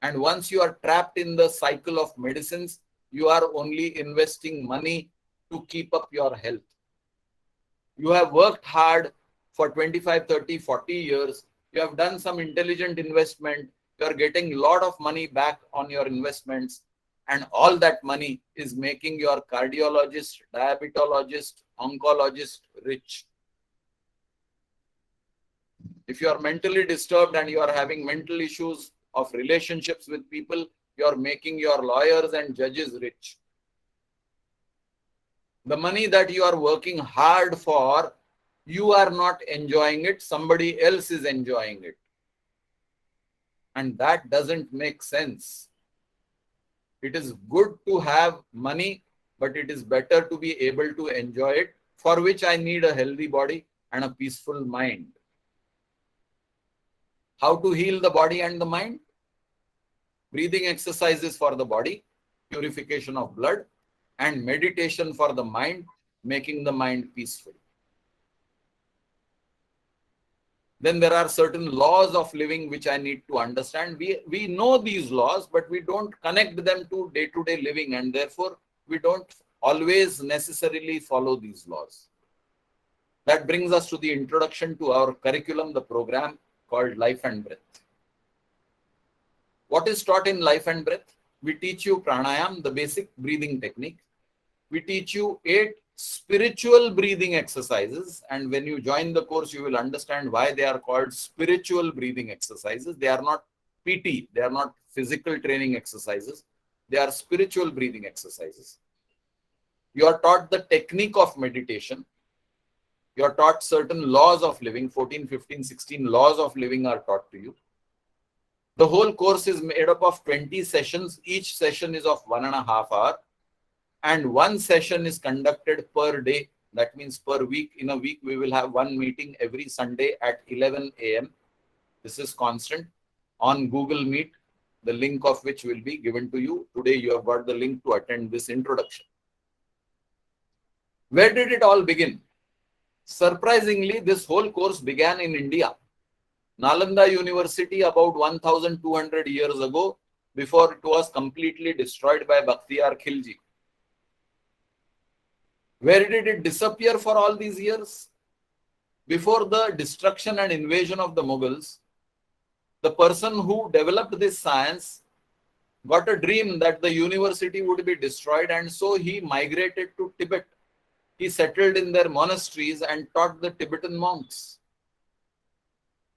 And once you are trapped in the cycle of medicines, you are only investing money to keep up your health. You have worked hard for 25, 30, 40 years. You have done some intelligent investment. You are getting a lot of money back on your investments. And all that money is making your cardiologist, diabetologist, oncologist rich. If you are mentally disturbed and you are having mental issues of relationships with people, you are making your lawyers and judges rich. The money that you are working hard for, you are not enjoying it, somebody else is enjoying it. And that doesn't make sense. It is good to have money, but it is better to be able to enjoy it, for which I need a healthy body and a peaceful mind. How to heal the body and the mind? Breathing exercises for the body, purification of blood, and meditation for the mind, making the mind peaceful. Then there are certain laws of living which I need to understand. We know these laws, but we don't connect them to day-to-day living, and therefore we don't always necessarily follow these laws. That brings us to the introduction to our curriculum, the program called Life and Breath. What is taught in Life and Breath? We teach you pranayam, the basic breathing technique. We teach you 8 spiritual breathing exercises, and when you join the course you will understand why they are called spiritual breathing exercises. They are not PT, they are not physical training exercises, they are spiritual breathing exercises. You are taught the technique of meditation. You are taught certain laws of living, 14, 15, 16 laws of living are taught to you. The whole course is made up of 20 sessions. Each session is of 1.5 hours. And one session is conducted per day. That means per week. In a week, we will have one meeting every Sunday at 11 a.m. This is constant on Google Meet, the link of which will be given to you. Today, you have got the link to attend this introduction. Where did it all begin? Surprisingly, this whole course began in India. Nalanda University about 1200 years ago, before it was completely destroyed by Bakhtiyar Khilji. Where did it disappear for all these years? Before the destruction and invasion of the Mughals, the person who developed this science got a dream that the university would be destroyed, and so he migrated to Tibet. He settled in their monasteries and taught the Tibetan monks.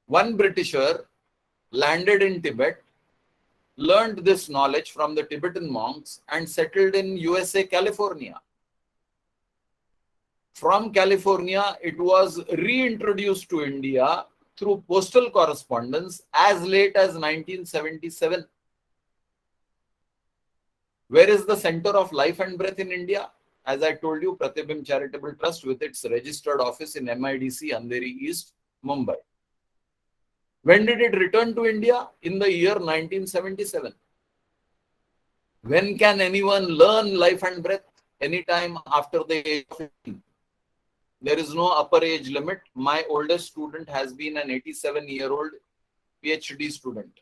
One Britisher landed in Tibet, learned this knowledge from the Tibetan monks, and settled in USA, California. From California, it was reintroduced to India through postal correspondence as late as 1977. Where is the center of Life and Breath in India? As I told you, Pratibimb Charitable Trust with its registered office in MIDC, Andheri East, Mumbai. When did it return to India? In the year 1977. When can anyone learn Life and Breath? Anytime after the age of 15. There is no upper age limit. My oldest student has been an 87-year-old PhD student.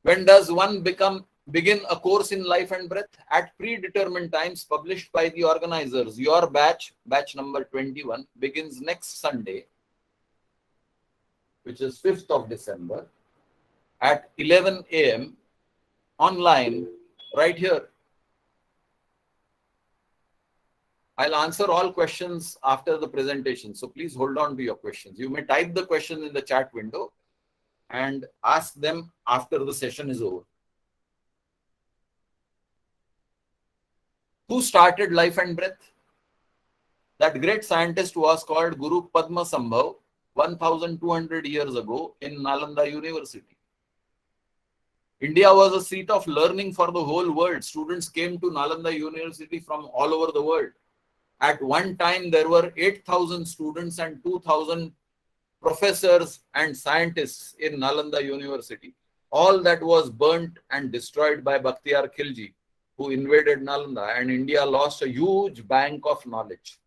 When does one begin a course in Life and Breath? At predetermined times published by the organizers. Your batch number 21, begins next Sunday, which is 5th of December, at 11 a.m. online, right here. I'll answer all questions after the presentation, so please hold on to your questions. You may type the questions in the chat window and ask them after the session is over. Who started Life and Breath? That great scientist was called Guru Padma Sambhav 1200 years ago in Nalanda University. India was a seat of learning for the whole world. Students came to Nalanda University from all over the world. At one time, there were 8,000 students and 2,000 professors and scientists in Nalanda University. All that was burnt and destroyed by Bakhtiyar Khilji. who invaded Nalanda, and India lost a huge bank of knowledge.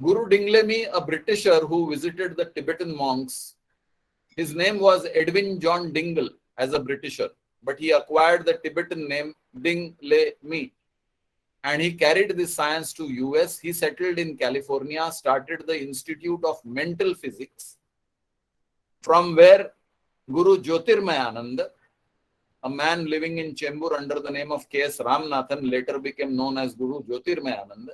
Guru Dinglemi, a Britisher who visited the Tibetan monks, his name was Edwin John Dingle as a Britisher, but he acquired the Tibetan name Dinglemi, and he carried this science to US. He settled in California, started the Institute of Mental Physics, from where Guru Jyotirmayanand, a man living in Chembur under the name of K.S. Ramanathan, later became known as Guru Jyotirmayanand,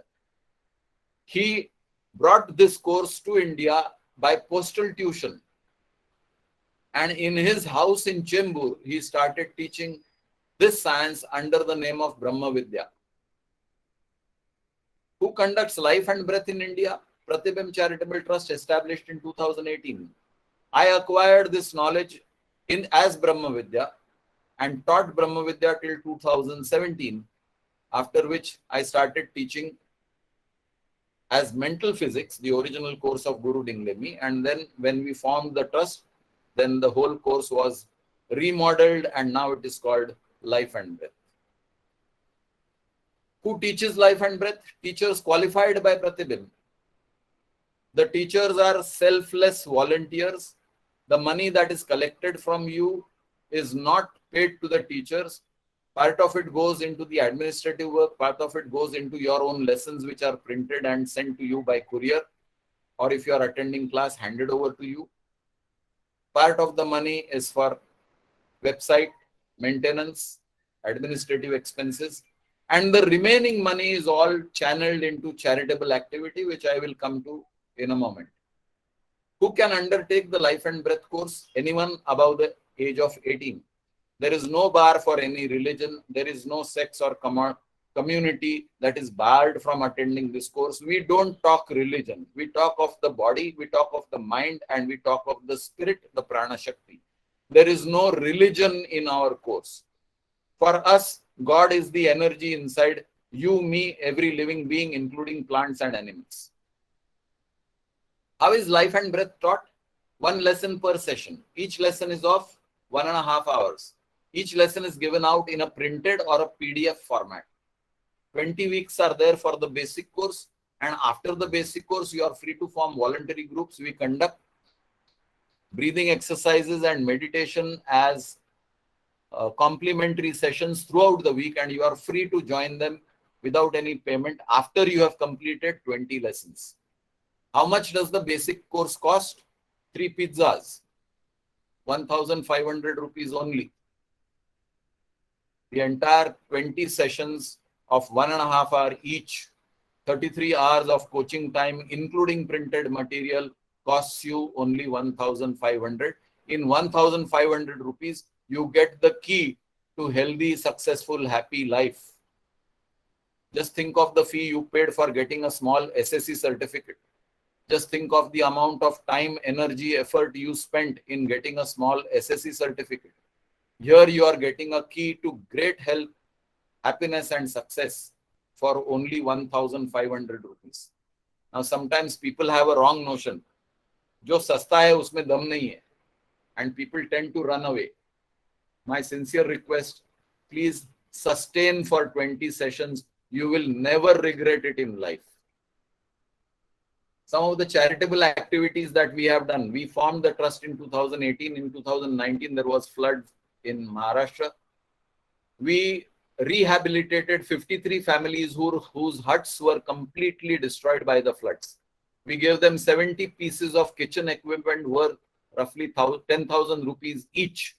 he brought this course to India by postal tuition. And in his house in Chembur, he started teaching this science under the name of Brahma Vidya. Who conducts life and breath in India? Pratibim Charitable Trust, established in 2018. I acquired this knowledge as Brahma Vidya and taught Brahma Vidya till 2017, after which I started teaching as mental physics, the original course of Guru Dinglemi. And then when we formed the trust, then the whole course was remodeled and now it is called Life and Breath. Who teaches life and breath? Teachers qualified by Pratibim. The teachers are selfless volunteers. The money that is collected from you is not paid to the teachers. Part of it goes into the administrative work. Part of it goes into your own lessons, which are printed and sent to you by courier. Or if you are attending class, handed over to you. Part of the money is for website maintenance, administrative expenses. And the remaining money is all channeled into charitable activity, which I will come to in a moment. Who can undertake the life and breath course? Anyone above the age of 18. There is no bar for any religion. There is no sex or community that is barred from attending this course. We don't talk religion. We talk of the body, we talk of the mind, and we talk of the spirit, the prana shakti. There is no religion in our course. For us, God is the energy inside you, me, every living being, including plants and animals. How is life and breath taught? One lesson per session. Each lesson is of 1.5 hours. Each lesson is given out in a printed or a PDF format. 20 weeks are there for the basic course, and after the basic course, you are free to form voluntary groups. We conduct breathing exercises and meditation as complimentary sessions throughout the week, and you are free to join them without any payment after you have completed 20 lessons. How much does the basic course cost? 3 pizzas, 1,500 rupees only. The entire 20 sessions of 1.5 hours each, 33 hours of coaching time, including printed material, costs you only 1,500. In 1,500 rupees, you get the key to healthy, successful, happy life. Just think of the fee you paid for getting a small SSC certificate. Just think of the amount of time, energy, effort you spent in getting a small SSC certificate. Here you are getting a key to great health, happiness and success for only 1,500 rupees. Now sometimes people have a wrong notion. Jo sasta hai, usme dam nahi hai. And people tend to run away. My sincere request, please sustain for 20 sessions. You will never regret it in life. Some of the charitable activities that we have done. We formed the trust in 2018. In 2019, there was flood in Maharashtra. We rehabilitated 53 families whose huts were completely destroyed by the floods. We gave them 70 pieces of kitchen equipment worth roughly 10,000 rupees each.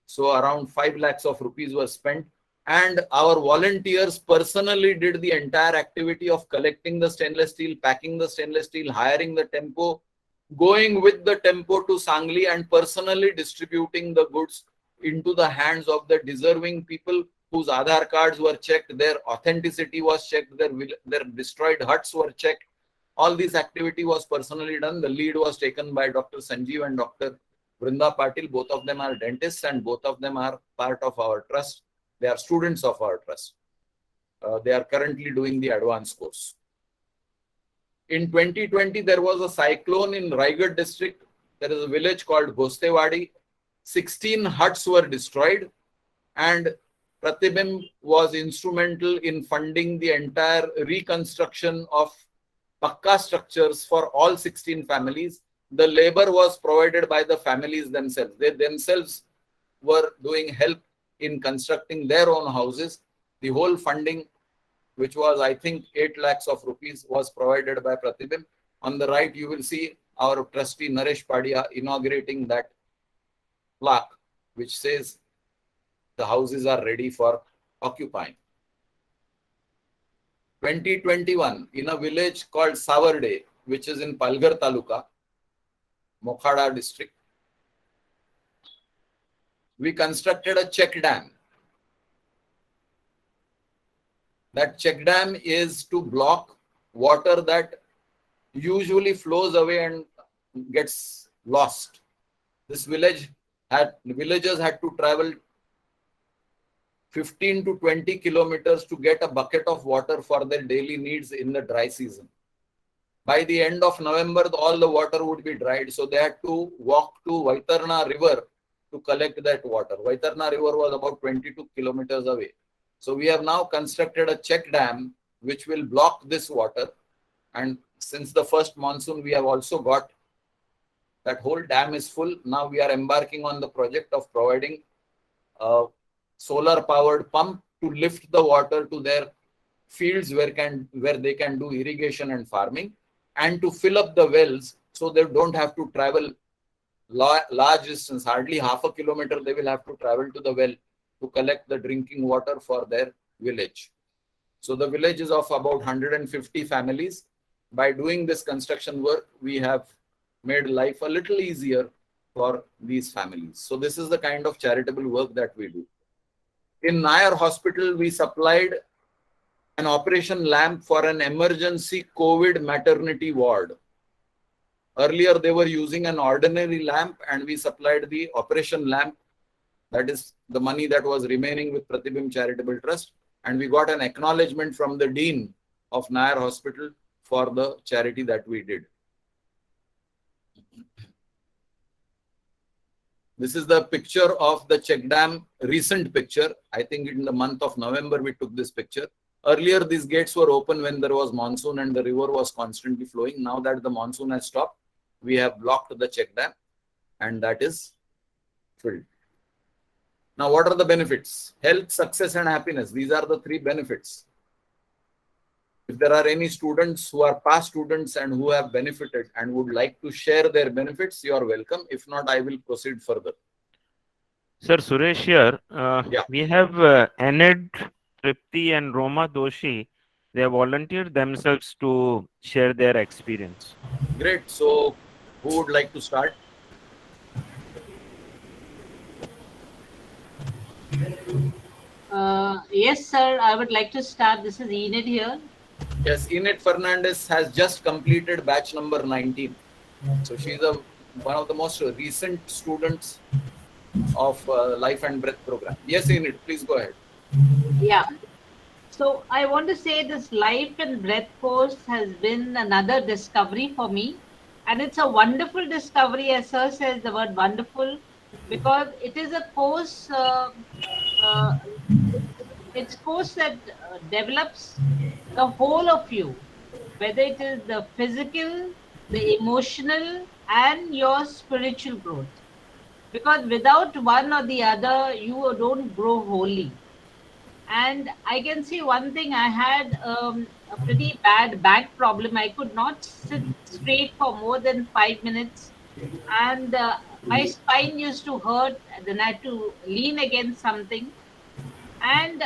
So around 5 lakhs of rupees were spent. And our volunteers personally did the entire activity of collecting the stainless steel, packing the stainless steel, hiring the tempo, going with the tempo to Sangli and personally distributing the goods into the hands of the deserving people whose Aadhaar cards were checked, their authenticity was checked, their destroyed huts were checked. All this activity was personally done. The lead was taken by Dr. Sanjeev and Dr. Vrinda Patil. Both of them are dentists and both of them are part of our trust. They are students of our trust. They are currently doing the advanced course. In 2020, there was a cyclone in Raigad district. There is a village called Ghostewadi. 16 huts were destroyed. and Pratibim was instrumental in funding the entire reconstruction of Pakka structures for all 16 families. The labor was provided by the families themselves. They themselves were doing help in constructing their own houses. The whole funding, which was, I think, 8 lakhs of rupees, was provided by Pratibim. On the right, you will see our trustee Naresh Padia inaugurating that plaque, which says the houses are ready for occupying. 2021, in a village called Savarde, which is in Palghar Taluka, Mokhada district, we constructed a check dam. That check dam is to block water that usually flows away and gets lost. This villagers had to travel 15 to 20 kilometers to get a bucket of water for their daily needs in the dry season. By the end of November, all the water would be dried, so they had to walk to Vaitarna river to collect that water. Vaitarna river was about 22 kilometers away. So we have now constructed a check dam which will block this water, and since the first monsoon we have also got that whole dam is full. Now we are embarking on the project of providing a solar powered pump to lift the water to their fields where they can do irrigation and farming, and to fill up the wells so they don't have to travel large distance, hardly half a kilometer they will have to travel to the well to collect the drinking water for their village. So the village is of about 150 families. By doing this construction work, we have made life a little easier for these families. So this is the kind of charitable work that we do. In Nair Hospital, we supplied an operation lamp for an emergency COVID maternity ward. Earlier, they were using an ordinary lamp, and we supplied the operation lamp. That is the money that was remaining with Pratibim Charitable Trust. And we got an acknowledgement from the Dean of Nair Hospital for the charity that we did. This is the picture of the check dam, recent picture. I think in the month of November, we took this picture. Earlier, these gates were open when there was monsoon and the river was constantly flowing. Now that the monsoon has stopped, we have blocked the check dam and that is filled. Now, what are the benefits? Health, success, and happiness. These are the 3 benefits. If there are any students who are past students and who have benefited and would like to share their benefits, you are welcome. If not, I will proceed further. Sir, Suresh here. Yeah. We have Enid, Tripti, and Roma Doshi. They have volunteered themselves to share their experience. Great. So, who would like to start? Yes, sir. I would like to start. This is Enid here. Yes, Enid Fernandez has just completed batch number 19. So she's one of the most recent students of Life and Breath program. Yes, Enid, please go ahead. Yeah. So I want to say this Life and Breath course has been another discovery for me. And it's a wonderful discovery, as sir says the word wonderful, because it is a course, it's a course that develops the whole of you, whether it is the physical, the emotional, and your spiritual growth. Because without one or the other, you don't grow wholly. And I can see one thing, I had a pretty bad back problem. I could not sit straight for more than 5 minutes. And my spine used to hurt. Then I had to lean against something. And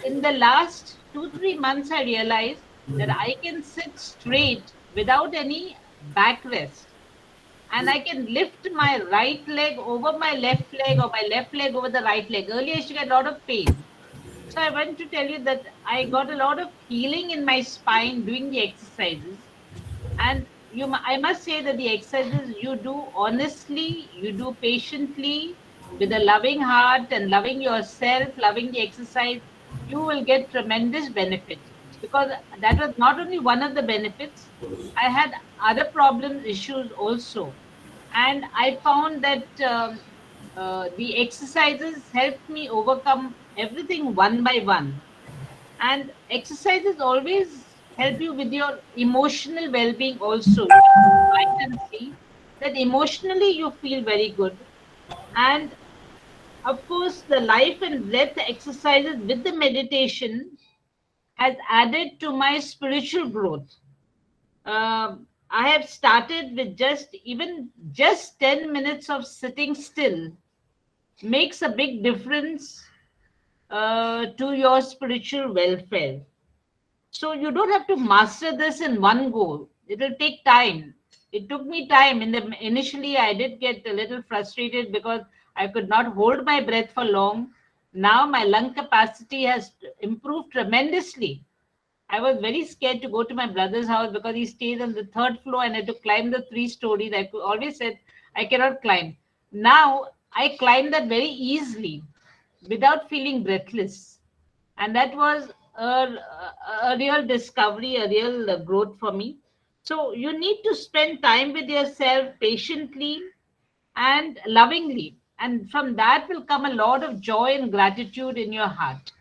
in the last 2-3 months, I realized that I can sit straight without any backrest. And I can lift my right leg over my left leg or my left leg over the right leg. Earlier, I used to get a lot of pain. So I want to tell you that I got a lot of healing in my spine doing the exercises. And I must say that the exercises you do honestly, you do patiently, with a loving heart and loving yourself, loving the exercise, you will get tremendous benefit. Because that was not only one of the benefits, I had other problems, issues also. And I found that The exercises helped me overcome everything one by one. And exercises always help you with your emotional well-being also. I can see that emotionally you feel very good. And of course, the life and breath exercises with the meditation has added to my spiritual growth. I have started with just 10 minutes of sitting still makes a big difference to your spiritual welfare. So you don't have to master this in one go. It will take time. It took me time. Initially, I did get a little frustrated because I could not hold my breath for long. Now my lung capacity has improved tremendously. I was very scared to go to my brother's house because he stays on the third floor and I had to climb the 3 stories. Always said I cannot climb. Now I climb that very easily without feeling breathless. And that was a real discovery, a real growth for me. So you need to spend time with yourself patiently and lovingly. And from that will come a lot of joy and gratitude in your heart.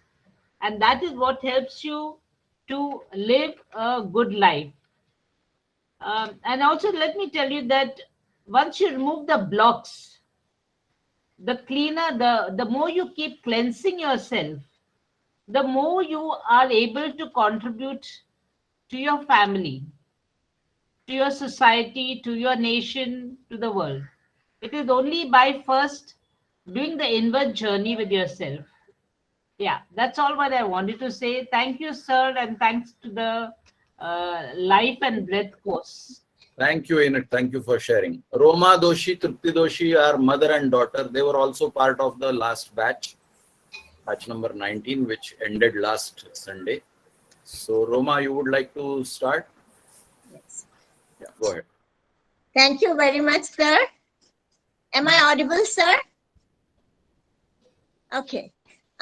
And that is what helps you to live a good life. And also, let me tell you that once you remove the blocks, the cleaner, the more you keep cleansing yourself, the more you are able to contribute to your family, to your society, to your nation, to the world. It is only by first doing the inward journey with yourself. Yeah, that's all what I wanted to say. Thank you, sir, and thanks to the Life and Breath course. Thank you, Enid. Thank you for sharing. Roma Doshi, Trupti Doshi are mother and daughter. They were also part of the last batch number 19, which ended last Sunday. So, Roma, you would like to start? Yes. Yeah, go ahead. Thank you very much, sir. Am I audible, sir? Okay.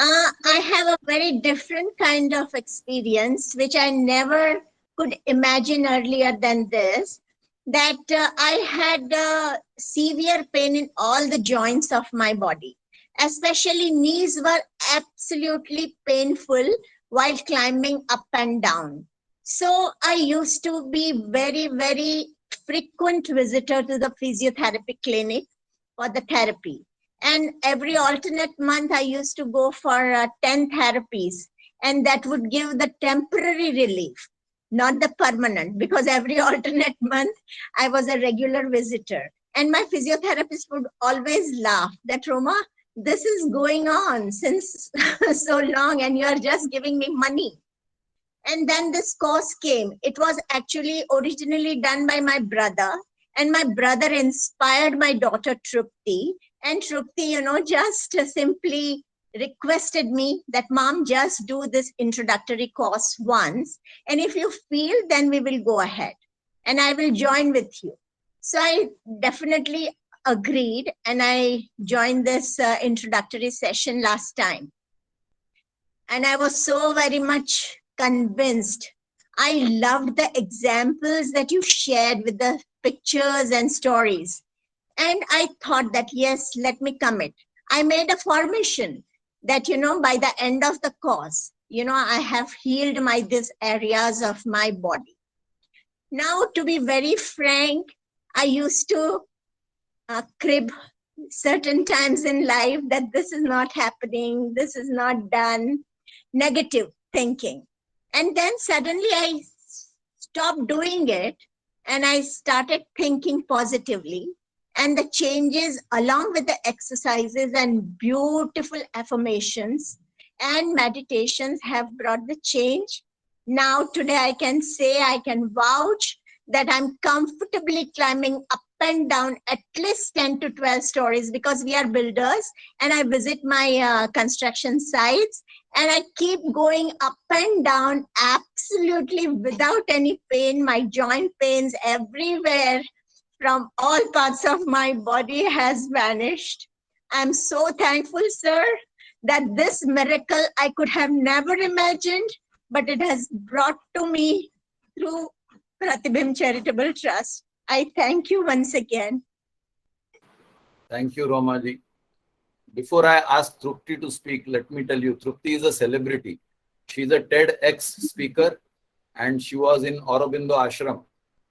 I have a very different kind of experience, which I never could imagine earlier than this, that I had severe pain in all the joints of my body. Especially knees were absolutely painful while climbing up and down. So I used to be very, very frequent visitor to the physiotherapy clinic for the therapy. And every alternate month, I used to go for 10 therapies, and that would give the temporary relief, not the permanent, because every alternate month, I was a regular visitor. And my physiotherapist would always laugh that, Roma, this is going on since so long, and you are just giving me money. And then this course came. It was actually originally done by my brother, and my brother inspired my daughter Trupti. And Trupti, just simply requested me that, Mom, just do this introductory course once. And if you feel, then we will go ahead and I will join with you. So I definitely agreed and I joined this introductory session last time. And I was so very much convinced. I loved the examples that you shared with the pictures and stories. And I thought that, yes, let me commit. I made a formation that, by the end of the course, I have healed these areas of my body. Now, to be very frank, I used to crib certain times in life that this is not happening, this is not done, negative thinking. And then suddenly I stopped doing it and I started thinking positively. And the changes along with the exercises and beautiful affirmations and meditations have brought the change. Now today I can say, I can vouch that I'm comfortably climbing up and down at least 10 to 12 stories because we are builders and I visit my construction sites and I keep going up and down absolutely without any pain. My joint pains everywhere from all parts of my body has vanished. I'm so thankful, sir, that this miracle I could have never imagined, but it has brought to me through Pratibim Charitable Trust. I thank you once again. Thank you, Romaji. before I ask Trupti to speak, let me tell you, Trupti is a celebrity. She's a TEDx speaker and she was in Aurobindo Ashram.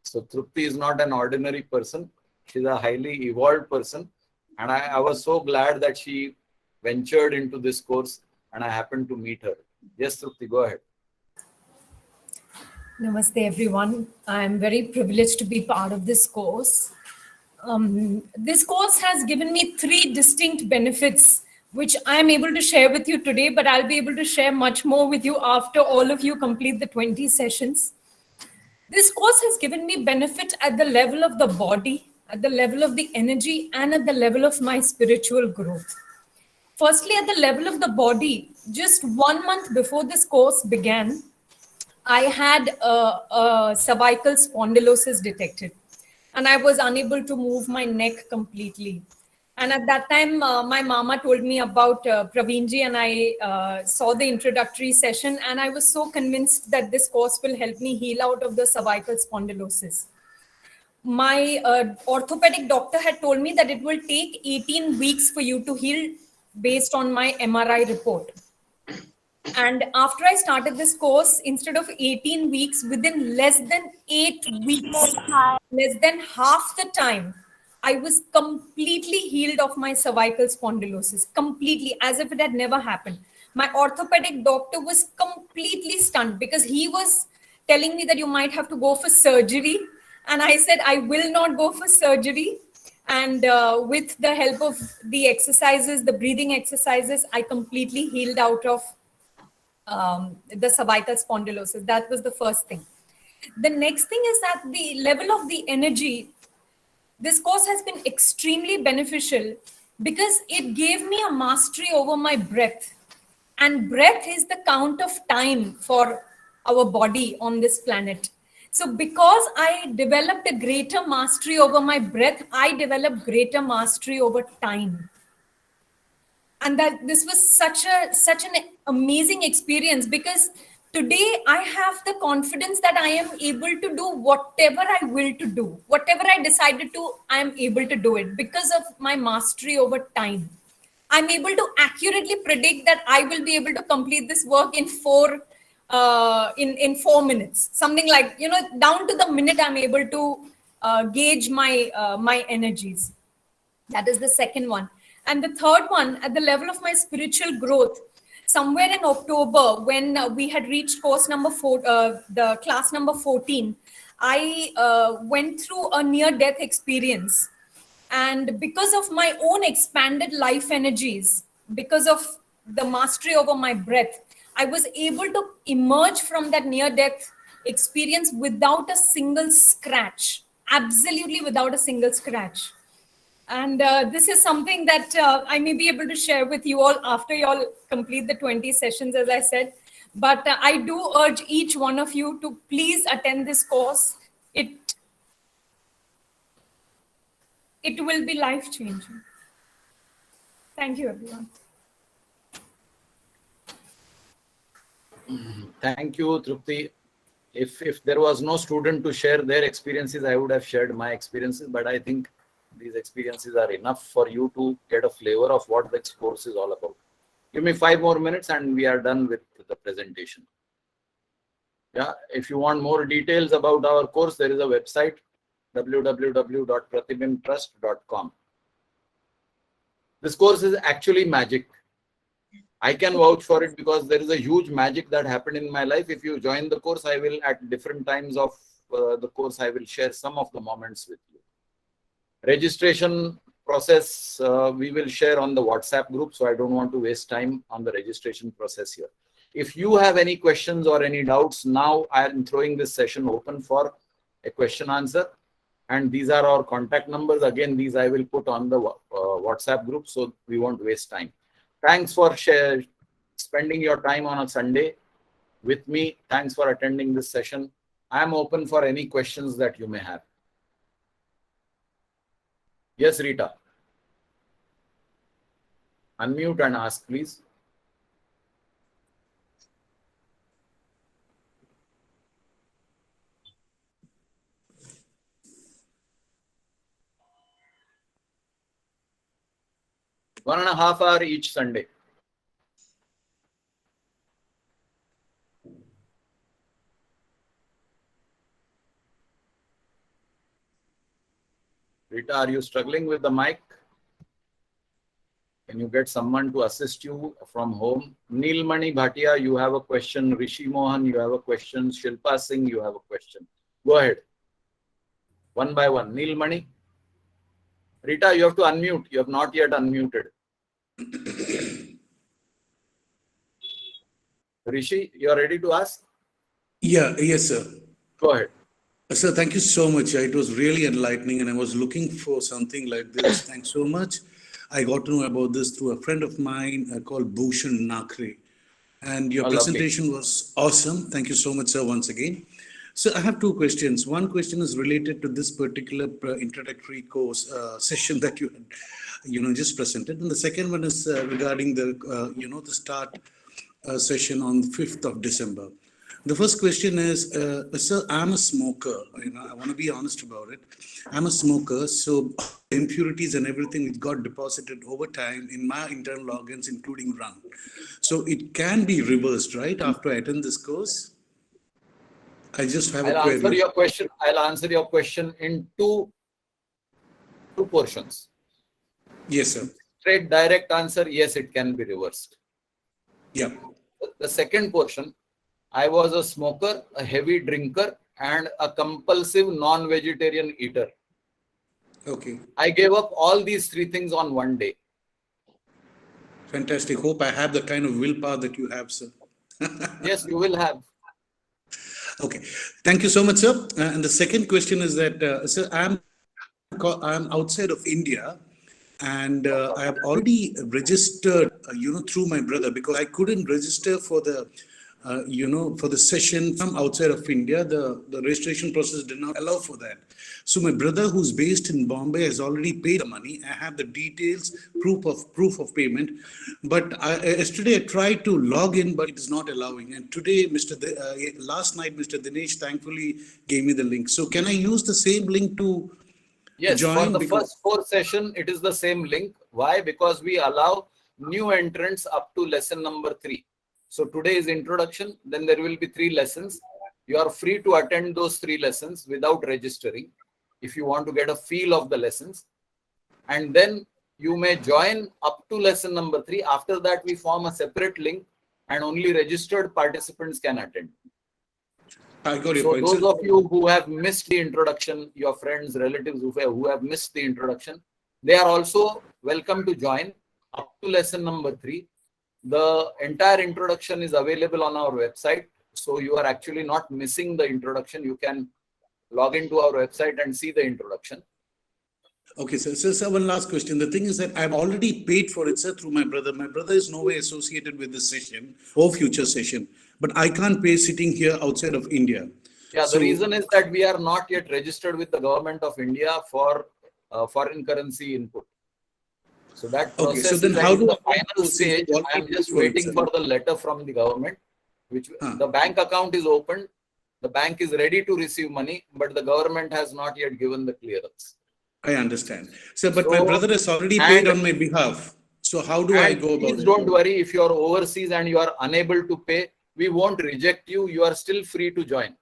So Trupti is not an ordinary person. She's a highly evolved person. And I was so glad that she ventured into this course and I happened to meet her. Yes, Trupti, go ahead. Namaste, everyone. I'm very privileged to be part of this course. This course has given me 3 distinct benefits, which I'm able to share with you today, but I'll be able to share much more with you after all of you complete the 20 sessions. This course has given me benefit at the level of the body, at the level of the energy, and at the level of my spiritual growth. Firstly, at the level of the body, just 1 month before this course began, I had a cervical spondylosis detected, and I was unable to move my neck completely. And at that time, my mama told me about Praveenji, and I saw the introductory session, and I was so convinced that this course will help me heal out of the cervical spondylosis. My orthopedic doctor had told me that it will take 18 weeks for you to heal based on my MRI report. And after I started this course, instead of 18 weeks, within less than 8 weeks, less than half the time, I was completely healed of my cervical spondylosis, completely, as if it had never happened. My orthopedic doctor was completely stunned because he was telling me that you might have to go for surgery. And I said, I will not go for surgery. And with the help of the exercises, the breathing exercises, I completely healed out of the cervical spondylosis. That was the first thing. The next thing is that the level of the energy, this course has been extremely beneficial because it gave me a mastery over my breath. And breath is the count of time for our body on this planet. So because I developed a greater mastery over my breath, I developed greater mastery over time. And that this was such an amazing experience because today I have the confidence that I am able to do whatever I will to do, whatever I decided to, I am able to do it because of my mastery over time. I'm able to accurately predict that I will be able to complete this work in 4 minutes, something like, down to the minute I'm able to gauge my energies. That is the second one. And the third one, at the level of my spiritual growth, somewhere in October, when we had reached course number 4, the class number 14, I went through a near-death experience. And because of my own expanded life energies, because of the mastery over my breath, I was able to emerge from that near-death experience without a single scratch, absolutely without a single scratch. And this is something that I may be able to share with you all after you all complete the 20 sessions, as I said. But I do urge each one of you to please attend this course. It will be life-changing. Thank you, everyone. Thank you, Trupti. If there was no student to share their experiences, I would have shared my experiences, but I think these experiences are enough for you to get a flavor of what the course is all about. Give me 5 more minutes and we are done with the presentation. Yeah, if you want more details about our course, there is a website, www.pratibimtrust.com. This course is actually magic. I can vouch for it because there is a huge magic that happened in my life. If you join the course, I will at different times of the course, I will share some of the moments with you. Registration process, we will share on the WhatsApp group. So I don't want to waste time on the registration process here. If you have any questions or any doubts, now I am throwing this session open for a question answer. And these are our contact numbers. Again, these I will put on the WhatsApp group so we won't waste time. Thanks for spending your time on a Sunday with me. Thanks for attending this session. I am open for any questions that you may have. Yes, Rita. Unmute and ask, please. 1.5 hours each Sunday. Rita, are you struggling with the mic? Can you get someone to assist you from home? Neelmani Bhatia, you have a question. Rishi Mohan, you have a question. Shilpa Singh, you have a question. Go ahead. One by one. Neelmani. Rita, you have to unmute. You have not yet unmuted. Rishi, you are ready to ask? Yes, sir. Go ahead. Sir, thank you so much. It was really enlightening, and I was looking for something like this. Thanks so much. I got to know about this through a friend of mine called Bhushan Nakre. And your Oh, lovely. presentation was awesome. Thank you so much, sir, once again. So I have two questions. One question is related to this particular introductory course session that you had, just presented. And the second one is regarding the, the start session on 5th of December. The first question is, sir, I'm a smoker. I want to be honest about it. I'm a smoker, so impurities and everything which got deposited over time in my internal organs, including lung. So it can be reversed, right? After I attend this course, I just have a query. I'll answer your question in two portions. Yes, sir. Straight direct answer, yes, it can be reversed. Yeah. The second portion, I was a smoker, a heavy drinker, and a compulsive non-vegetarian eater. Okay. I gave up all these three things on one day. Fantastic. Hope I have the kind of willpower that you have, sir. Yes, you will have. Okay. Thank you so much, sir. And the second question is that, sir, I'm outside of India, and I have already registered, through my brother, because I couldn't register for the, for the session from outside of India. The registration process did not allow for that. So my brother, who's based in Bombay, has already paid the money. I have the details, proof of payment. But yesterday I tried to log in, but it is not allowing. And today, last night, Mr. Dinesh thankfully gave me the link. So can I use the same link to Yes, join? for the first 4 sessions, it is the same link. Why? Because we allow new entrants up to lesson number 3. So today is introduction, then there will be 3 lessons. You are free to attend those 3 lessons without registering if you want to get a feel of the lessons. And then you may join up to lesson number 3. After that, we form a separate link and only registered participants can attend. I got your So point, those sir. of you who have missed the introduction, your friends, relatives who have missed the introduction, they are also welcome to join up to lesson number 3. The entire introduction is available on our website. So you are actually not missing the introduction. You can log into our website and see the introduction. Okay, sir. So one last question. The thing is that I've already paid for it, sir, through my brother. My brother is no way associated with this session or future session, but I can't pay sitting here outside of India. Yeah, So- the reason is that we are not yet registered with the government of India for foreign currency input. So that process Okay, so then is how at do the I- final stage. I am just waiting for the letter from the government, which the bank account is opened. The bank is ready to receive money, but the government has not yet given the clearance. I understand. Sir, but my So- brother has already paid and- on my behalf. So how do I And go about please it? don't worry, if you are overseas and you are unable to pay, we won't reject you. You are still free to join.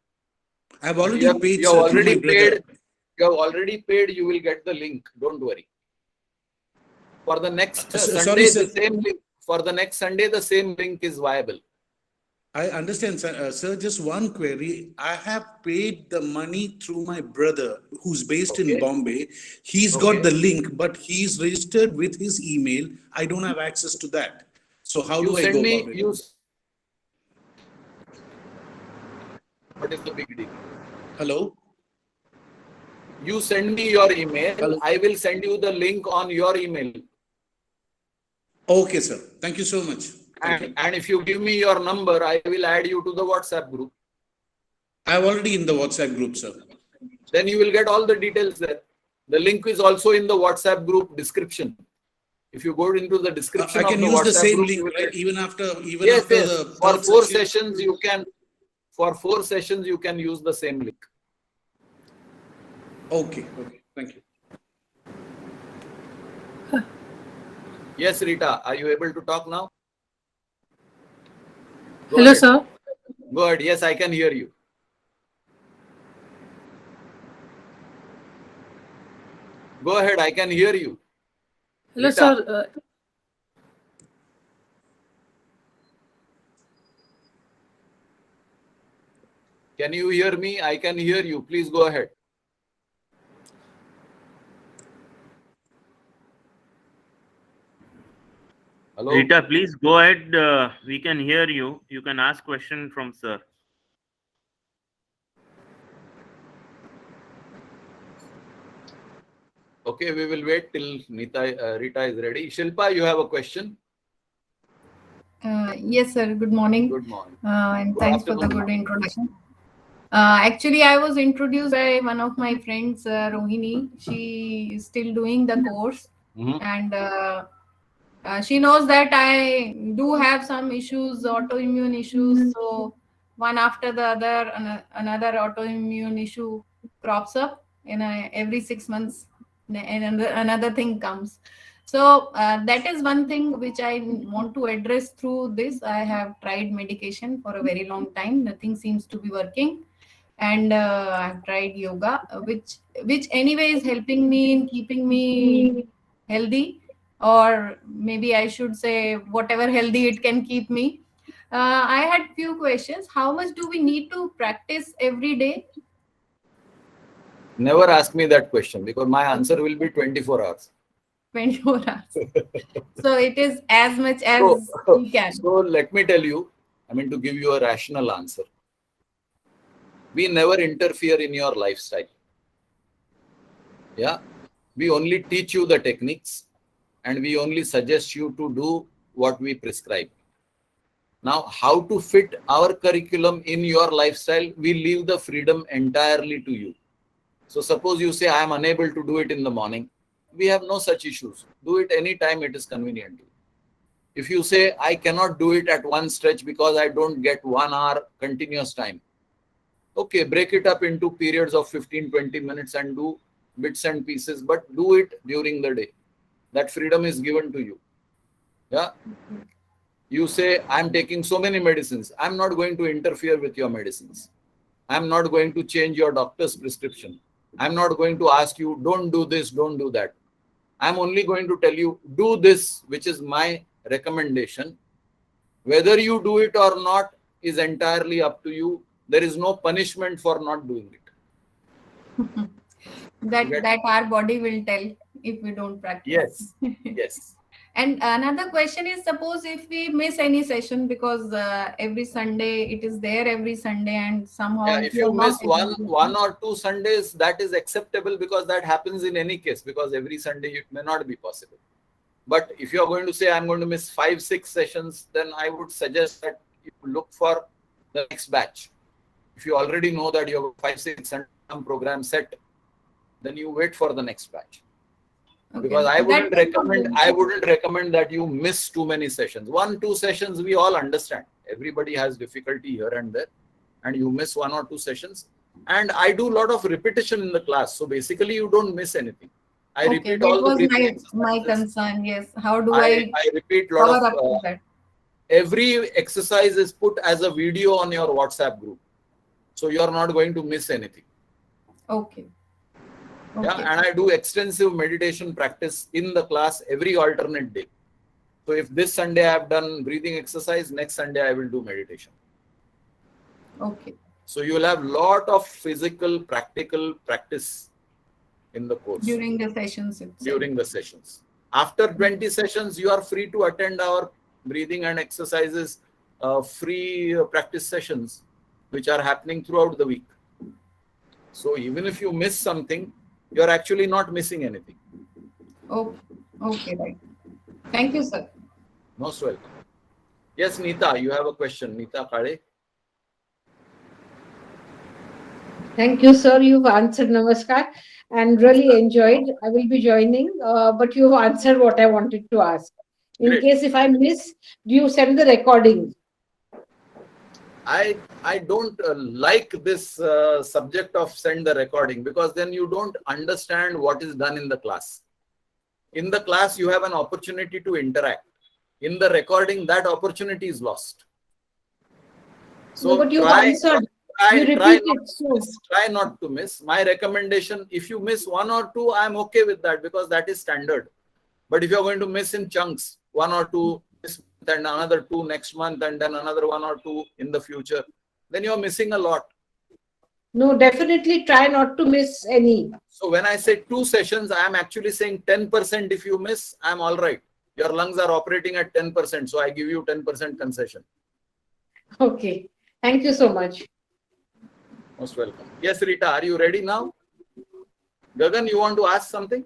I've already You have, paid, you have sir, through my already brother. paid. You have already paid. You will get the link. Don't worry. For the next Sorry, Sunday, sir. the same link. For the next Sunday, the same link is viable. I understand, sir. Sir, just one query. I have paid the money through my brother who's based in Okay. Bombay. He's Okay. got the link, but he's registered with his email. I don't have access to that. So how You do I send go me. about it? What is the big deal? Hello? You send me your email. Hello. I will send you the link on your email. Okay, sir. Thank you so much. Thank you. And if you give me your number, I will add you to the WhatsApp group. I'm already in the WhatsApp group, sir. Then you will get all the details there. The link is also in the WhatsApp group description. If you go into the description I of can the use the WhatsApp same group, you link, will right? get- Even after Yes, after yes. the For third 4 session. sessions, you can. For 4 sessions, you can use the same link. Okay. Thank you. Yes, Rita, are you able to talk now? Go Hello, ahead. sir. Go ahead. Yes, I can hear you. Go ahead, I can hear you. Hello, Rita. sir. Can you hear me? I can hear you. Please go ahead. Hello? Rita, please go ahead. We can hear you. You can ask question from sir. Okay, we will wait till Rita is ready. Shilpa, you have a question? Yes, sir. Good morning. Good morning. And Good thanks for the afternoon. good introduction. Actually, I was introduced by one of my friends, Rohini. She is still doing the course, Mhm. and she knows that I do have some issues, autoimmune issues. So one after the other, another autoimmune issue crops up in every 6 months, and another thing comes. So that is one thing which I want to address through this. I have tried medication for a very long time. Nothing seems to be working, and I've tried yoga, which anyway is helping me in keeping me healthy, or maybe I should say whatever healthy it can keep me. I had few questions. How much do we need to practice every day? Never ask me that question because my answer will be 24 hours. 24 hours. So it is as much as you can. So let me tell you, to give you a rational answer. We never interfere in your lifestyle. Yeah. We only teach you the techniques and we only suggest you to do what we prescribe. Now, how to fit our curriculum in your lifestyle, we leave the freedom entirely to you. So suppose you say, I am unable to do it in the morning. We have no such issues. Do it anytime it is convenient to you. If you say, I cannot do it at one stretch because I don't get 1 hour continuous time. Okay, break it up into periods of 15-20 minutes and do bits and pieces, but do it during the day. That freedom is given to you. Yeah. You say, I'm taking so many medicines. I'm not going to interfere with your medicines. I'm not going to change your doctor's prescription. I'm not going to ask you, don't do this, don't do that. I'm only going to tell you, do this, which is my recommendation. Whether you do it or not is entirely up to you. There is no punishment for not doing it. that our body will tell if we don't practice. Yes, yes. And another question is, suppose if we miss any session because every Sunday it is there every Sunday, and somehow If you miss one or two Sundays, that is acceptable because that happens in any case, because every Sunday it may not be possible. But if you are going to say, I'm going to miss 5-6 sessions, then I would suggest that you look for the next batch. If you already know that you have 5-6 and some program set, then you wait for the next batch. Okay. Because I wouldn't recommend that you miss too many sessions. 1-2 sessions, we all understand. Everybody has difficulty here and there, and you miss 1 or 2 sessions. And I do a lot of repetition in the class. So basically you don't miss anything. I repeat all the breathing exercises. My concern. Yes. How do I repeat a lot of that? Every exercise is put as a video on your WhatsApp group. So you are not going to miss anything. Okay. Yeah, and I do extensive meditation practice in the class every alternate day. So if this Sunday I have done breathing exercise, next Sunday I will do meditation. Okay. So you will have lot of physical, practical practice in the course. During the sessions itself. During the sessions. After 20 sessions, you are free to attend our breathing and exercises, free practice sessions, which are happening throughout the week. So even if you miss something, you are actually not missing anything. Okay, right. Thank you, sir. Most welcome. Yes, Neeta, you have a question. Neeta Kade. Thank you, sir. You've answered. Namaskar, and really enjoyed. I will be joining, but you've answered what I wanted to ask. In Great. case if I miss, do you send the recording? I don't like this subject of send the recording, because then you don't understand what is done in the class. In the class, you have an opportunity to interact. In the recording, that opportunity is lost. So No, but you've try, answered. try, You try, repeat not it, to so- miss, try not to miss. My recommendation, if you miss 1 or 2, I'm okay with that because that is standard. But if you're going to miss in chunks, 1 or 2 this month and another 2 next month and then another 1 or 2 in the future, then you're missing a lot. No, definitely try not to miss any. So when I say 2 sessions, I'm actually saying 10%. If you miss, I'm all right. Your lungs are operating at 10%. So I give you 10% concession. Okay. Thank you so much. Most welcome. Yes, Rita, are you ready now? Gagan, you want to ask something?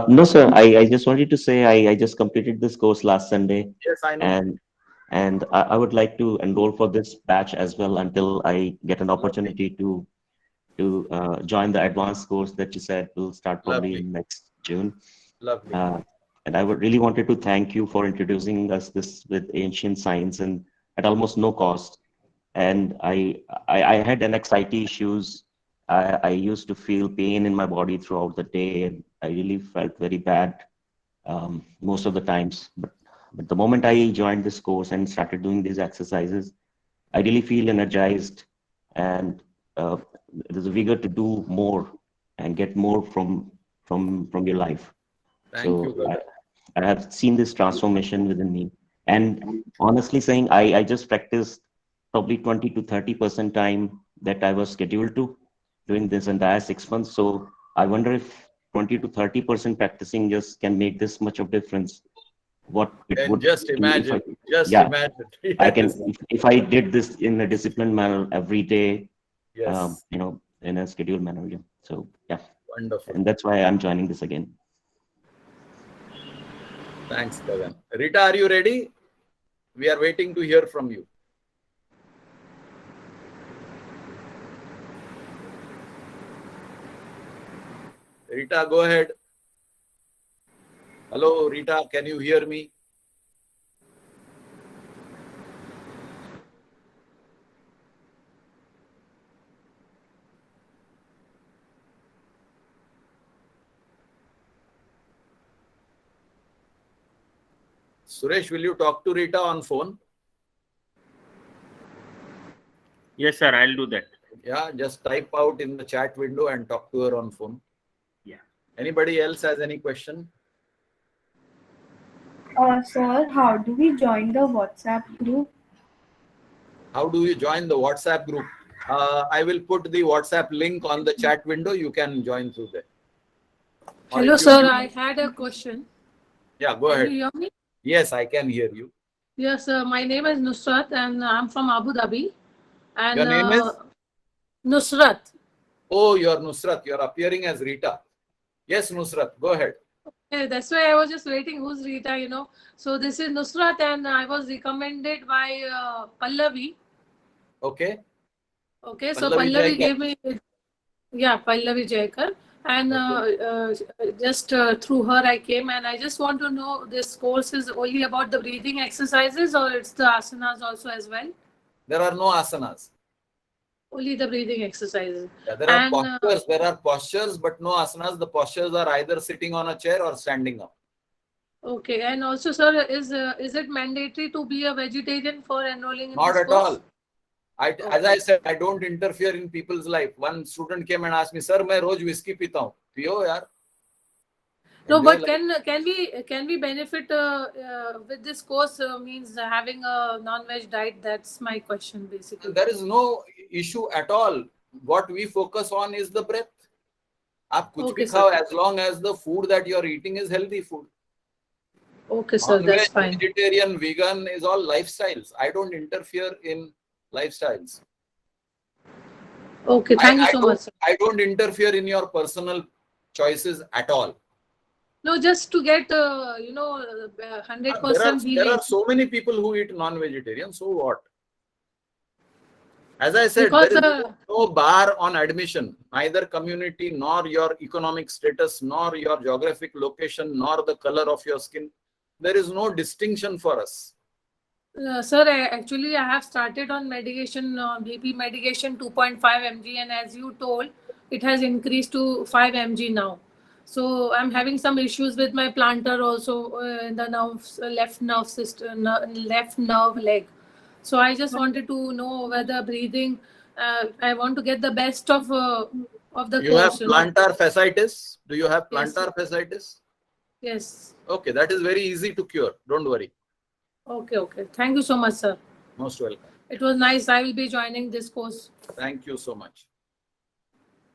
No, sir. I just wanted to say I just completed this course last Sunday, Yes, I know. and I would like to enroll for this batch as well until I get an opportunity to join the advanced course that you said will start probably Lovely. in next June. Lovely. And I would really wanted to thank you for introducing us this with ancient science and at almost no cost. And I had anxiety issues. I used to feel pain in my body throughout the day, and I really felt very bad most of the times. But the moment I joined this course and started doing these exercises, I really feel energized, and there's a vigor to do more and get more from your life. Thank So you, Gagan. I have seen this transformation within me. And honestly saying, I just practiced probably 20 to 30% time that I was scheduled to during this entire 6 months. So I wonder if 20 to 30% practicing just can make this much of difference. What it And would just do if imagine, yeah, imagine. I can, Yes. if I did this in a disciplined manner every day, Yes. in a scheduled manner. Yeah. So yeah, Wonderful. and that's why I'm joining this again. Thanks, Gagan. Rita, are you ready? We are waiting to hear from you. Rita, go ahead. Hello, Rita, can you hear me? Suresh, will you talk to Rita on phone? Yes, sir. I'll do that. Yeah, just type out in the chat window and talk to her on phone. Yeah. Anybody else has any question? Sir, how do we join the WhatsApp group? How do you join the WhatsApp group? I will put the WhatsApp link on the chat window. You can join through there. Or Hello, if you- sir. I had a question. Yeah, go Can ahead. you hear me? Yes, I can hear you. Yes, sir. My name is Nusrat and I'm from Abu Dhabi. And Your name is? Nusrat. Oh, you're Nusrat. You're appearing as Rita. Yes, Nusrat, go ahead. Okay, that's why I was just waiting. Who's Rita, So this is Nusrat and I was recommended by Pallavi. Okay. Okay, so Pallavi Pallavi Jaikar. gave me, Pallavi Jaikar. And just through her I came, and I just want to know, this course is only about the breathing exercises or it's the asanas also as well? There are no asanas. Only the breathing exercises. Yeah, there are And, postures. There are postures, but no asanas. The postures are either sitting on a chair or standing up. Okay, and also, sir, is it mandatory to be a vegetarian for enrolling in Not this at course? all. As I said, I don't interfere in people's life. One student came and asked me, "Sir, मैं रोज whiskey पीता हूँ." पियो यार. No, Enjoy but life. can we benefit with this course? Means having a non-veg diet. That's my question, basically. There is no issue at all. What we focus on is the breath. आप कुछ Okay, भी sir. खाओ, as long as the food that you are eating is healthy food. Okay, sir, that's Non-veg, fine. vegetarian, vegan is all lifestyles. I don't interfere in lifestyles. Okay, thank you so much, sir. I don't interfere in your personal choices at all. No, just to get 100% There are so many people who eat non-vegetarian. So what? As I said, Because, there is no bar on admission. Neither community, nor your economic status, nor your geographic location, nor the color of your skin. There is no distinction for us. Sir, I have started on medication, BP medication 2.5 mg, and as you told, it has increased to 5 mg now. So I'm having some issues with my plantar also in the left nerve system, left nerve leg. So I just wanted to know whether breathing, I want to get the best of the You have course. plantar fasciitis? Do you have Yes, plantar fasciitis? Yes. Okay, that is very easy to cure. Don't worry. Okay. Thank you so much, sir. Most welcome. It was nice. I will be joining this course. Thank you so much.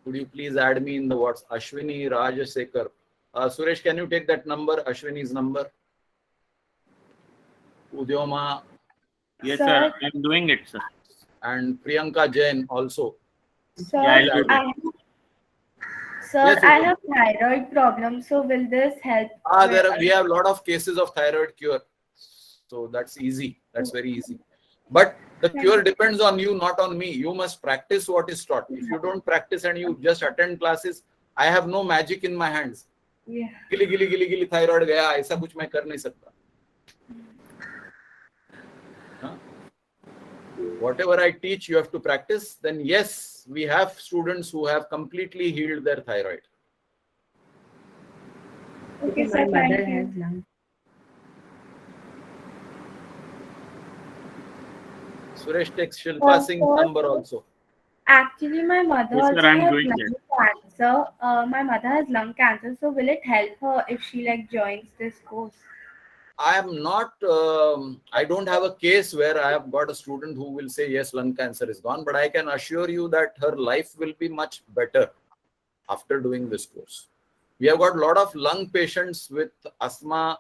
Could you please add me in the WhatsApp? Ashwini Rajasekar. Suresh, can you take that number, Ashwini's number? Udyoma. Yes, Sir. sir. I'm doing it, sir. And Priyanka Jain also. Sir, Yeah, I'll do I Yes, I you have thyroid problems, so will this help? We have a lot of cases of thyroid cure. So that's easy. That's very easy. But the cure depends on you, not on me. You must practice what is taught. If you don't practice and you just attend classes, I have no magic in my hands. Yeah. गिली thyroid गया, ऐसा कुछ मैं कर नहीं सकता. Whatever I teach, you have to practice. Then yes, we have students who have completely healed their thyroid. Okay, sir, thank you. Suresh takes Shilpa Singh's number also. Actually, my mother Yes, sir, also I'm has doing lung cancer. My mother has lung cancer, so will it help her if she joins this course? I am not, I don't have a case where I have got a student who will say, yes, lung cancer is gone, but I can assure you that her life will be much better after doing this course. We have got a lot of lung patients with asthma,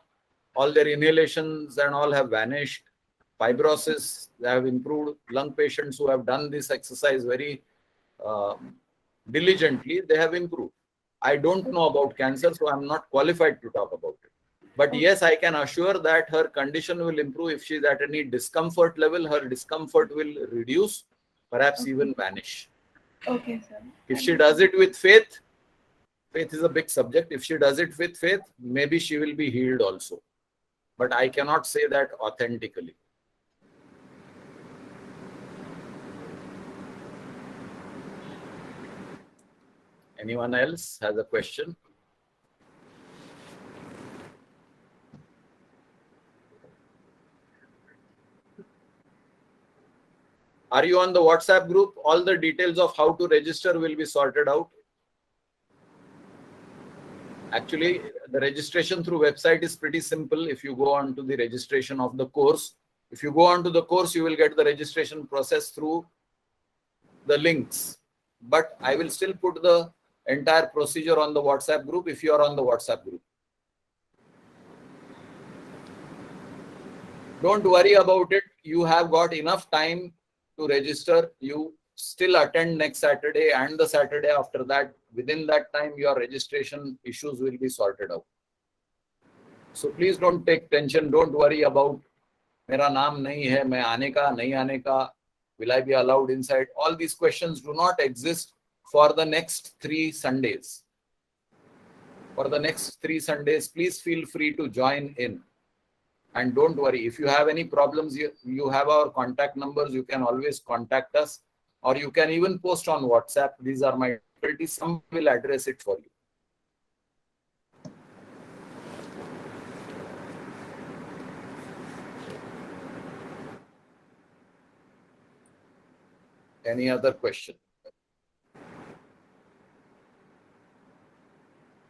all their inhalations and all have vanished. Fibrosis, they have improved. Lung patients who have done this exercise very diligently, they have improved. I don't know about cancer, so I'm not qualified to talk about it. But yes, I can assure that her condition will improve. If she's at any discomfort level, her discomfort will reduce, perhaps even vanish. Okay, sir. If she does it with faith, faith is a big subject. If she does it with faith, maybe she will be healed also. But I cannot say that authentically. Anyone else has a question? Are you on the WhatsApp group? All the details of how to register will be sorted out. Actually, the registration through website is pretty simple. If you go on to the registration of the course, if you go on to the course, you will get the registration process through the links. But I will still put the entire procedure on the WhatsApp group if you are on the WhatsApp group. Don't worry about it. You have got enough time to register. You still attend next Saturday and the Saturday after that. Within that time, your registration issues will be sorted out. So please don't take tension. Don't worry about मेरा नाम नहीं है, मैं आने का, नहीं आने का, will I be allowed inside? All these questions do not exist for the next 3 Sundays. For the next 3 Sundays, please feel free to join in. And don't worry, if you have any problems, you have our contact numbers. You can always contact us, or you can even post on WhatsApp. These are my difficulties. Some will address it for you. Any other question?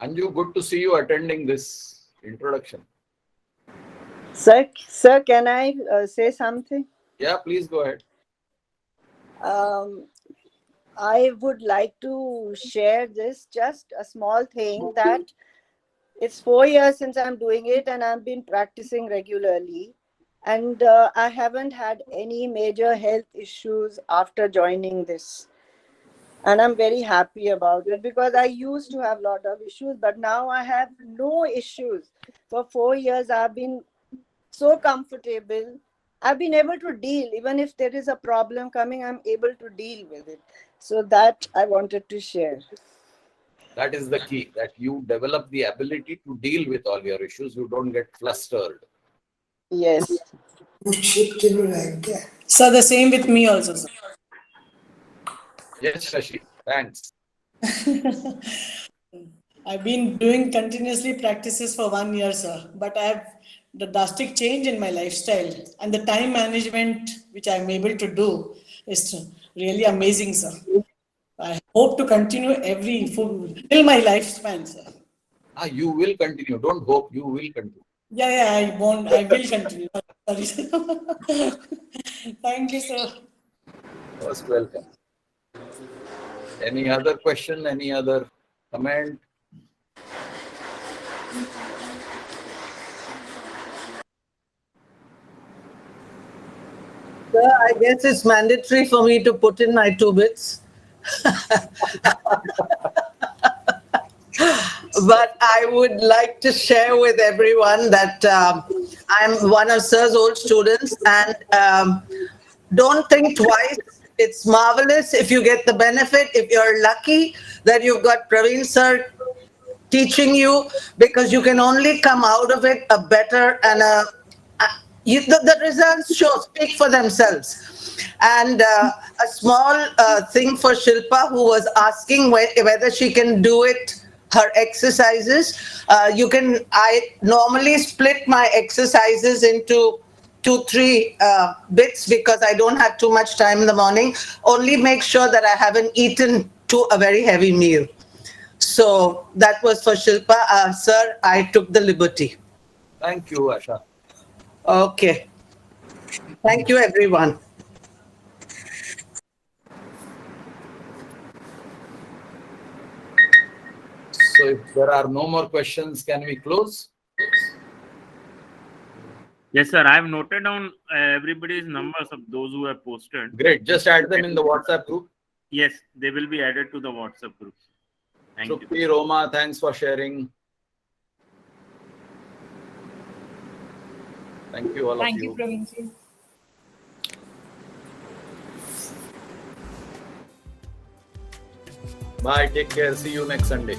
Anju, good to see you attending this introduction. Sir, can I say something? Yeah, please go ahead. I would like to share this, just a small thing, that it's 4 years since I'm doing it and I've been practicing regularly. And I haven't had any major health issues after joining this. And I'm very happy about it because I used to have a lot of issues, but now I have no issues. For 4 years, I've been so comfortable. I've been able to deal. Even if there is a problem coming, I'm able to deal with it. So that I wanted to share. That is the key, that you develop the ability to deal with all your issues. You don't get flustered. Yes. So the same with me also, sir. Yes, Shashi. Thanks. I've been doing continuously practices for 1 year, sir. But I have the drastic change in my lifestyle and the time management which I'm able to do is really amazing, sir. I hope to continue till my lifespan, sir. You will continue. Don't hope. You will continue. Yeah, I won't. I will continue. Sorry, sir. Thank you, sir. Most welcome. Any other question? Any other comment? Sir, I guess it's mandatory for me to put in my 2 bits. But I would like to share with everyone that I'm one of Sir's old students, and don't think twice. It's marvelous if you get the benefit, if you're lucky that you've got Praveen Sir teaching you, because you can only come out of it a better and the results speak for themselves. And a small thing for Shilpa, who was asking whether she can do it, her exercises. I normally split my exercises into 2-3 bits because I don't have too much time in the morning. Only make sure that I haven't eaten a very heavy meal. So that was for Shilpa. Sir, I took the liberty. Thank you, Asha. Okay. Thank you, everyone. So if there are no more questions, can we close? Yes, sir. I have noted down everybody's numbers of those who have posted. Great. Just add them in the WhatsApp group. Yes, they will be added to the WhatsApp group. Thank you. Trupti, Roma, thanks for sharing. Thank you, all of you. Thank you, Praveen ji. Bye. Take care. See you next Sunday.